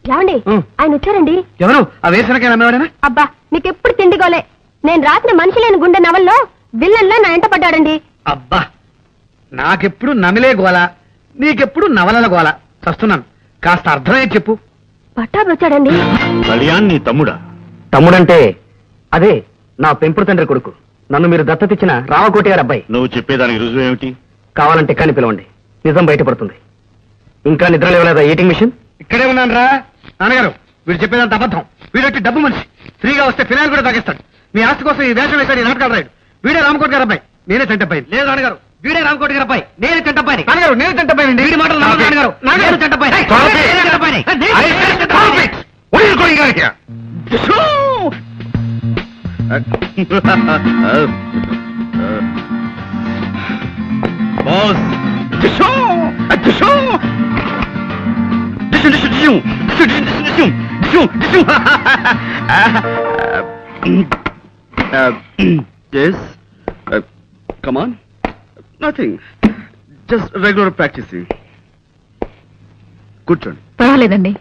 ఏమండి, ఆయన వచ్చారండి. ఎవరు? ఆ వేసనకాయ అమ్మేవాడేనా? అబ్బా నీకెప్పుడు తిండిగోలే. నేను రాసిన మనిషి లేని గుండె నవల్లో విల్లన్లా నా ఎంట పడ్డాడండి. అబ్బా నాకెప్పుడు నమిలే గోల, నీకెప్పుడు నవలల గోల. చస్తున్నాను, కాస్త అర్థమయ్యే చెప్పు. పట్టాభి వచ్చాడండి. కళ్యాణ్ నీ తమ్ముడా? తమ్ముడంటే అదే నా పెంపుడు తండ్రి కొడుకు. నన్ను మీరు దత్తతిచ్చిన రామకోటి గారి అబ్బాయి. నువ్వు చెప్పేదానికి రుజువు ఏమిటి? కావాలంటే కానీ పిలవండి, నిజం బయటపడుతుంది. ఇంకా నిద్ర లేవలేదా ఈటింగ్ మిషన్? ఇక్కడే ఉన్నాను రా. నాన్నగారు వీడు చెప్పేదంత అబద్ధం. వీడొచ్చి డబ్బు మనిషి, ఫ్రీగా వస్తే ఫినాయిల్ కూడా తాగిస్తాడు. మీ ఆస్తి కోసం ఈ వేషం వేశాడు, ఈ నాటకాలు రాయుడు. వీడే రామకోటి గారి అబ్బాయి, నేనే చంటబ్బాయి. లేదు నాన్నగారు, వీడే రామకోటి గారి అబ్బాయి, నేనే చంటబ్బాయి. నాన్నగారు నేను చంటబ్బాయి. వీడి మాటలు నాన్నగారు, నాన్నగారు Chantabbai. Boss yes come on, nothing, just regular practicing. కూర్చోండి. పర్వాలేదండి.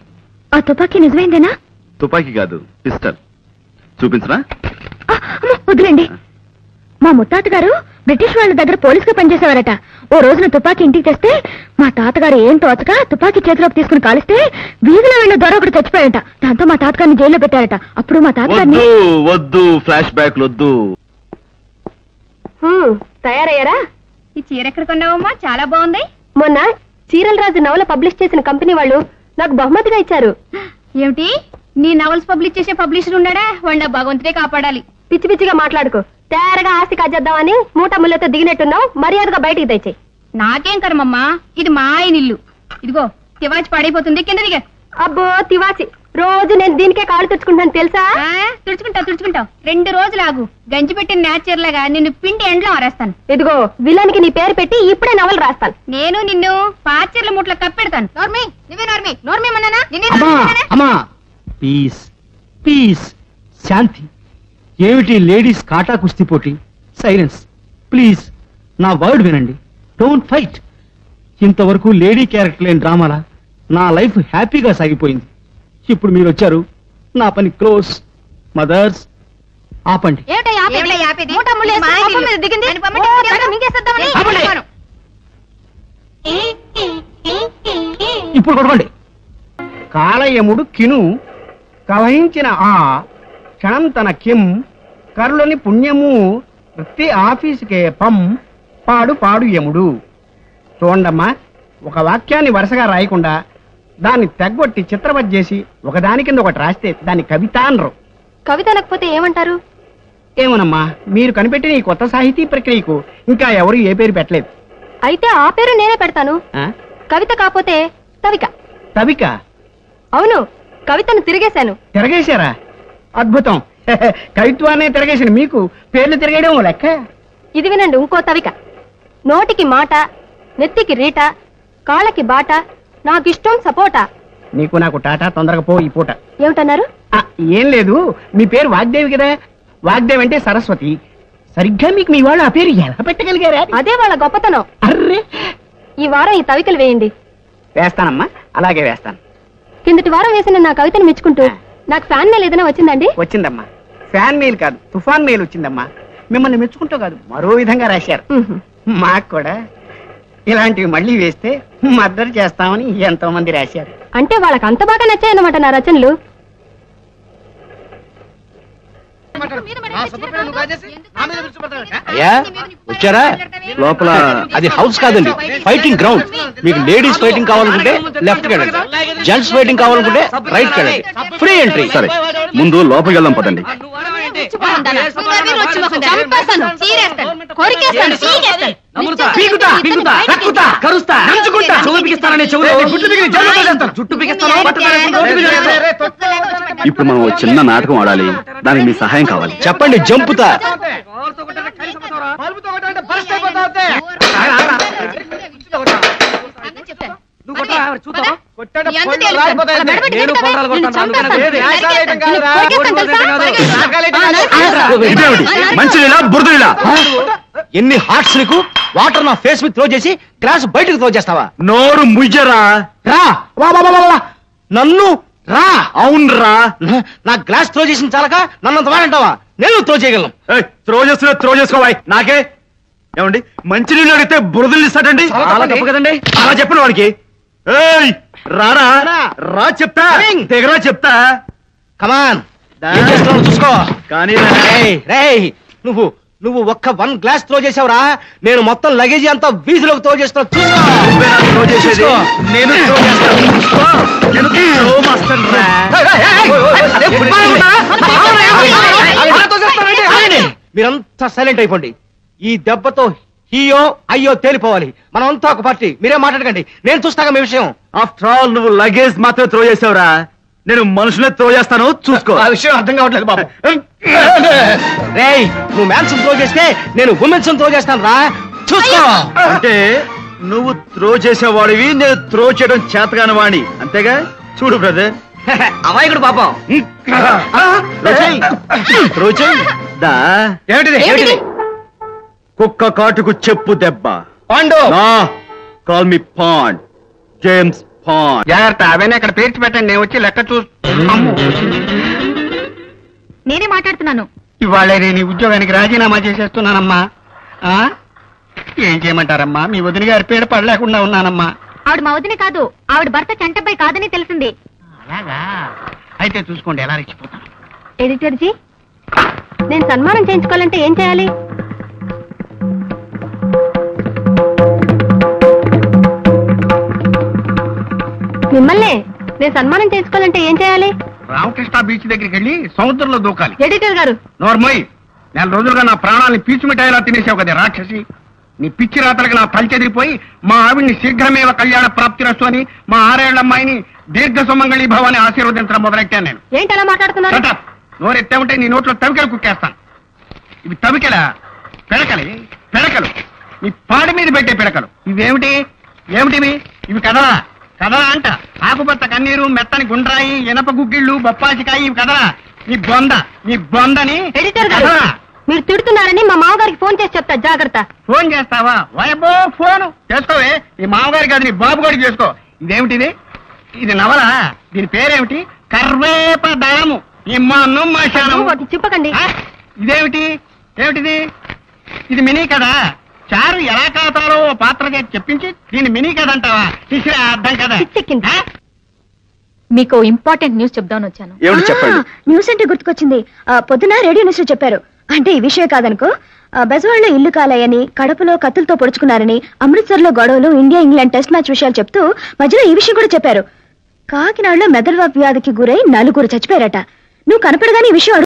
ఆ తుపాకీ నిజమైందేనా? తుపాకీ కాదు, పిస్టల్. చూపించరా? వదిలేండి. మా ముత్తాతగారు బ్రిటిష్ వాళ్ళ దగ్గర పోలీసుగా పనిచేసేవారట. ఓ రోజున తుపాకీ ఇంటికి తెస్తే మా తాతగారు ఏం తోచక తుపాకీ చేతిలోకి తీసుకుని కాలిస్తే వీధిలో వెళ్ళిన దొర ఒకటి చచ్చిపోయాట. దాంతో మా తాతగారిని జైల్లో పెట్టారట. అప్పుడు మా తాతగారిని వద్దు ఫ్లాష్ బ్యాక్ వద్దు. తయారయ్యారా? ఈ చీర ఎక్కడ కొన్నావమ్మా? చాలా బాగుంది. మొన్న చీరల రాజు నవల పబ్లిష్ చేసిన కంపెనీ వాళ్ళు నాకు బహుమతిగా ఇచ్చారు. ఏమిటి, నీ నవల్స్ పబ్లిష్ చేసే పబ్లిషర్ ఉన్నాడా? వాడిన భగవంతుడే కాపాడాలి. పిచ్చి పిచ్చిగా మాట్లాడుకో. తేరగా ఆస్తి కాజేద్దామని మూట ముళ్ళతో దిగినట్టున్నావు. మర్యాదగా బయటికి తెచ్చాయి. నాకేం కర్మమ్మా, ఇది మా ఆయన ఇల్లు. ఇదిగో తివాచి పాడైపోతుంది, కింద దిగా. అబ్బో తివాచి రోజు నేను దీనికే కాళ్ళు తుడుచుకుంటాను తెలుసా? తుడుచుకుంటావు 2 రోజులు ఆగు. గంజి పెట్టిన నేచర్ లాగా నిన్ను పిండి ఎండ్లో ఆరేస్తాను. ఇదిగో విలన్కి నీ పేరు పెట్టి ఇప్పుడే నవలు రాస్తాను. నేను నిన్ను పాచర్ల ముట్ల కప్పెడతాను. నోర్మి అమ్మా పీస్ పీస్ శాంతి. ఏమిటి లేడీస్ కాటా కుస్తీ పోటీ? Silence please. నా వర్డ్ వినండి, డోంట్ ఫైట్. ఇంతవరకు లేడీ క్యారెక్టర్ లేని డ్రామాలా నా లైఫ్ హ్యాపీగా సాగిపోయింది. ఇప్పుడు మీరు వచ్చారు, నా పని క్లోజ్. మదర్స్ ఆపండి. ఇప్పుడు కొడవండి. కాలయముడు కిను కలహించిన ఆ క్షణం తన కిం కరులని పుణ్యము వృత్తి ఆఫీసుకే పం పాడు పాడు యముడు. చూడండమ్మా, ఒక వాక్యాన్ని వరుసగా రాయకుండా దాన్ని తెగ్గొట్టి చిత్రవత్ చేసి ఒకదాని కింద ఒకటి రాస్తే దాన్ని కవిత అనరు. కవిత అనకపోతే ఏమంటారు? ఏమోనమ్మా, మీరు కనిపెట్టిన ఈ కొత్త సాహితీ ప్రక్రియకు ఇంకా ఎవరు ఏ పేరు పెట్టలేదు. అయితే ఆ పేరు నేనే పెడతాను. కవిత కాకపోతే తవిక. తవిక? అవును, కవితను తిరిగేశాను. తిరగేశారా? అద్భుతం. కవిత్వాన్ని తిరగేసిన మీకు పేర్లు తిరగడం లెక్క. ఇది వినండి, ఇంకో తవిక. నోటికి మాట, నెత్తికి రీట, కాళ్ళకి బాట, నాకిష్టం సపోటా. నీకు నాకు టాటా, తొందరగా పో ఈ పూట. ఏమిటన్నారు? ఏం లేదు, మీ పేరు వాగ్దేవి కదా. వాగ్దేవి అంటే సరస్వతి. సరిగ్గా మీకు మీ వాళ్ళు ఆ పేరు ఎలా పెట్టగలిగారా? అదే వాళ్ళ గొప్పతనం. అర్రే, ఈ వారం ఈ తవికలు వేయండి. వేస్తానమ్మా, అలాగే వేస్తాను. కిందటి వారం వేసిన నా కవితను మెచ్చుకుంటూ నాకు ఫ్యాన్ మెయిల్ ఏదైనా వచ్చిందండి? వచ్చిందమ్మా. ఫ్యాన్ మెయిల్ కాదు, తుఫాన్ మెయిల్ వచ్చిందమ్మా. మిమ్మల్ని మెచ్చుకుంటూ కాదు, మరో విధంగా రాశారు. మాకు కూడా ఇలాంటివి మళ్ళీ వేస్తే మద్దతు చేస్తామని ఎంతో మంది రాశారు. అంటే వాళ్ళకి అంత బాగా నచ్చాయన్నమాట నా రచనలు. అయ్యా వచ్చారా? లోపల అది హౌస్ కాదండి, ఫైటింగ్ గ్రౌండ్. మీకు లేడీస్ ఫైటింగ్ కావాలనుకుంటే లెఫ్ట్ వెళ్ళండి, జెంట్స్ ఫైటింగ్ కావాలనుకుంటే రైట్ వెళ్ళండి. Free entry. సరే, ముందు లోపలికి వెళ్దాం పదండి. ఇప్పుడు మనం చిన్న నాటకం ఆడాలి, దానికి మీ సహాయం కావాలి. చెప్పండి. జంపుతా. మంచినీళ్ళ బురదీలా? ఎన్ని హార్ట్స్ నీకు? వాటర్ నా ఫేస్ మీద త్రో చేసి గ్లాస్ బయటకు త్రో చేస్తావా? నోరు ముయ్యరా. రా. నన్ను రా. అవునరా. నా గ్లాస్ త్రో చేసిన చాలక నన్నంత వాడంటావా? నేను త్రో చేయగలను. త్రో చేసుకోవాలి నాకే. ఏమండి, మంచినీళ్ళు అడిగితే బురదలు ఇస్తాడండి? అలా తప్పు కదండి. అలా చెప్పిన వాడికి రారా రా చెప్తా, దగ్గర చెప్తా. కమాన్, ఏం చేస్తున్నావు చూసుకో. కానీ నువ్వు నువ్వు ఒక్క 1 గ్లాస్ త్రో చేసావురా, నేను మొత్తం లగేజీ అంతా వీధిలోకి త్రో చేస్తున్నా. చూసుకో. నేను మీరంతా సైలెంట్ అయిపోండి. ఈ దెబ్బతో హీయో అయ్యో తేలిపోవాలి. మనం అంతా ఒక పార్టీ. మీరే మాట్లాడకండి, నేను చూస్తాగా మీ విషయం. ఆఫ్టర్ ఆల్ నువ్వు లగేజ్ మాత్రమే త్రో చేసావురా, నేను మనుషులే త్రో చేస్తాను. చూసుకో. ఆ విషయం అర్థం కావట్లేదు బాబు. రేయ్, నువ్వు మ్యాన్స్ త్రో చేస్తే నేను ఉమెన్స్ త్రో చేస్తాను రా. చూసుకో. అంటే నువ్వు త్రో చేసేవాడివి, నేను త్రో చేయడం చేతగాని వాణి, అంతేగా? చూడు బ్రదర్, అమాయకుడు పాపం. త్రో చేయి. దా. ఏమిటిది? కుక్క కాటుకు చెప్పు దెబ్బ. Pandu. Call me pond, James Pond. జాగ్రత్త, అవన్నీ అక్కడ పేర్చి పెట్టండి, నేను వచ్చి లెక్క నేనే మాట్లాడుతున్నాను. ఇవాళ నేను ఈ ఉద్యోగానికి రాజీనామా చేసేస్తున్నానమ్మా. ఏం చేయమంటారమ్మా, మీ వదిన గారి పేడ పడలేకుండా ఉన్నానమ్మా. ఆవిడ మా వదిన కాదు, ఆవిడ భర్త చంటపై కాదని తెలిసింది. అలాగా అయితే చూసుకోండి ఎలా రెచ్చిపోతాను. ఎడిటర్ జీ, నేను సన్మానం చేయించుకోవాలంటే ఏం చేయాలి? మిమ్మల్ని నేను సన్మానం చేసుకోవాలంటే ఏం చేయాలి? రామకృష్ణ బీచ్ దగ్గరికి వెళ్ళి సముద్రంలో దూకాలి. ఎడిటర్ గారు, నోర్మోయ్, 4 రోజులుగా నా ప్రాణాలని పీచు మిఠాయిలా తినేసావు కదా రాక్షసి. నీ పిచ్చి రాతలకు నా తల చెదిరిపోయి మా ఆవిడ్ని శీఘ్రమేవ కళ్యాణ ప్రాప్తి రస్తు అని మా 6 ఏళ్ల అమ్మాయిని దీర్ఘ సుమంగళి భవాన్ని ఆశీర్వదించడం మొదలెట్టాను నేను. ఏంటి అలా మాట్లాడుతున్నారు? Shut up. నోరెత్తే ఉంటే నీ నోట్లో తవికలు కుక్కేస్తాను. ఇవి తవికల పిడకలు నీ పాడి మీద పెట్టే పిడకలు. ఇవేమిటి ఏమిటివి? ఇవి కదలా అంట. ఆకుపచ్చ కన్నీరు, మెత్తని గుండ్రాయి, ఇనప గుగ్గిళ్ళు, బొప్పాసికాయి, ఇవి కదలా. నీ బొందని కదలా. మీరు తిడుతున్నారని మా మామగారికి ఫోన్ చేసి చెప్తా, జాగ్రత్త. ఫోన్ చేస్తావా? వాయబ్బో ఫోను చేసుకోవే. ఈ మామగారికి కాదు, నీ బాబు గారికి చేసుకో. ఇదేమిటిది? ఇది నవల. దీని పేరేమిటి? కర్వేప దళము. చెప్పకండి. ఏమిటిది? ఇది మినీ కదా. చారు ఎలా కాతారో పాత్రగా చెప్పించి దీన్ని మినీ కదా అంటావా? తీసిరా అర్థం కదా. మీకు ఇంపార్టెంట్ న్యూస్ చెప్దామని వచ్చాను. చెప్పండి. న్యూస్ అంటే గుర్తుకొచ్చింది. పొద్దున రేడియో న్యూస్ లో చెప్పారు. అంటే ఈ విషయం కాదనుకో. బెజవాడలో ఇల్లు కాలాయని, కడపలో కత్తులతో పొడుచుకున్నారని, అమృత్సర్ లో గొడవలు, ఇండియా ఇంగ్లాండ్ టెస్ట్ మ్యాచ్ విషయాలు చెప్తూ మధ్యలో ఈ విషయం కూడా చెప్పారు. కాకినాడలో మెదడువాపు వ్యాధికి గురై 4 చచ్చిపోయారట. నువ్వు కనపడగానే ఈ విషయం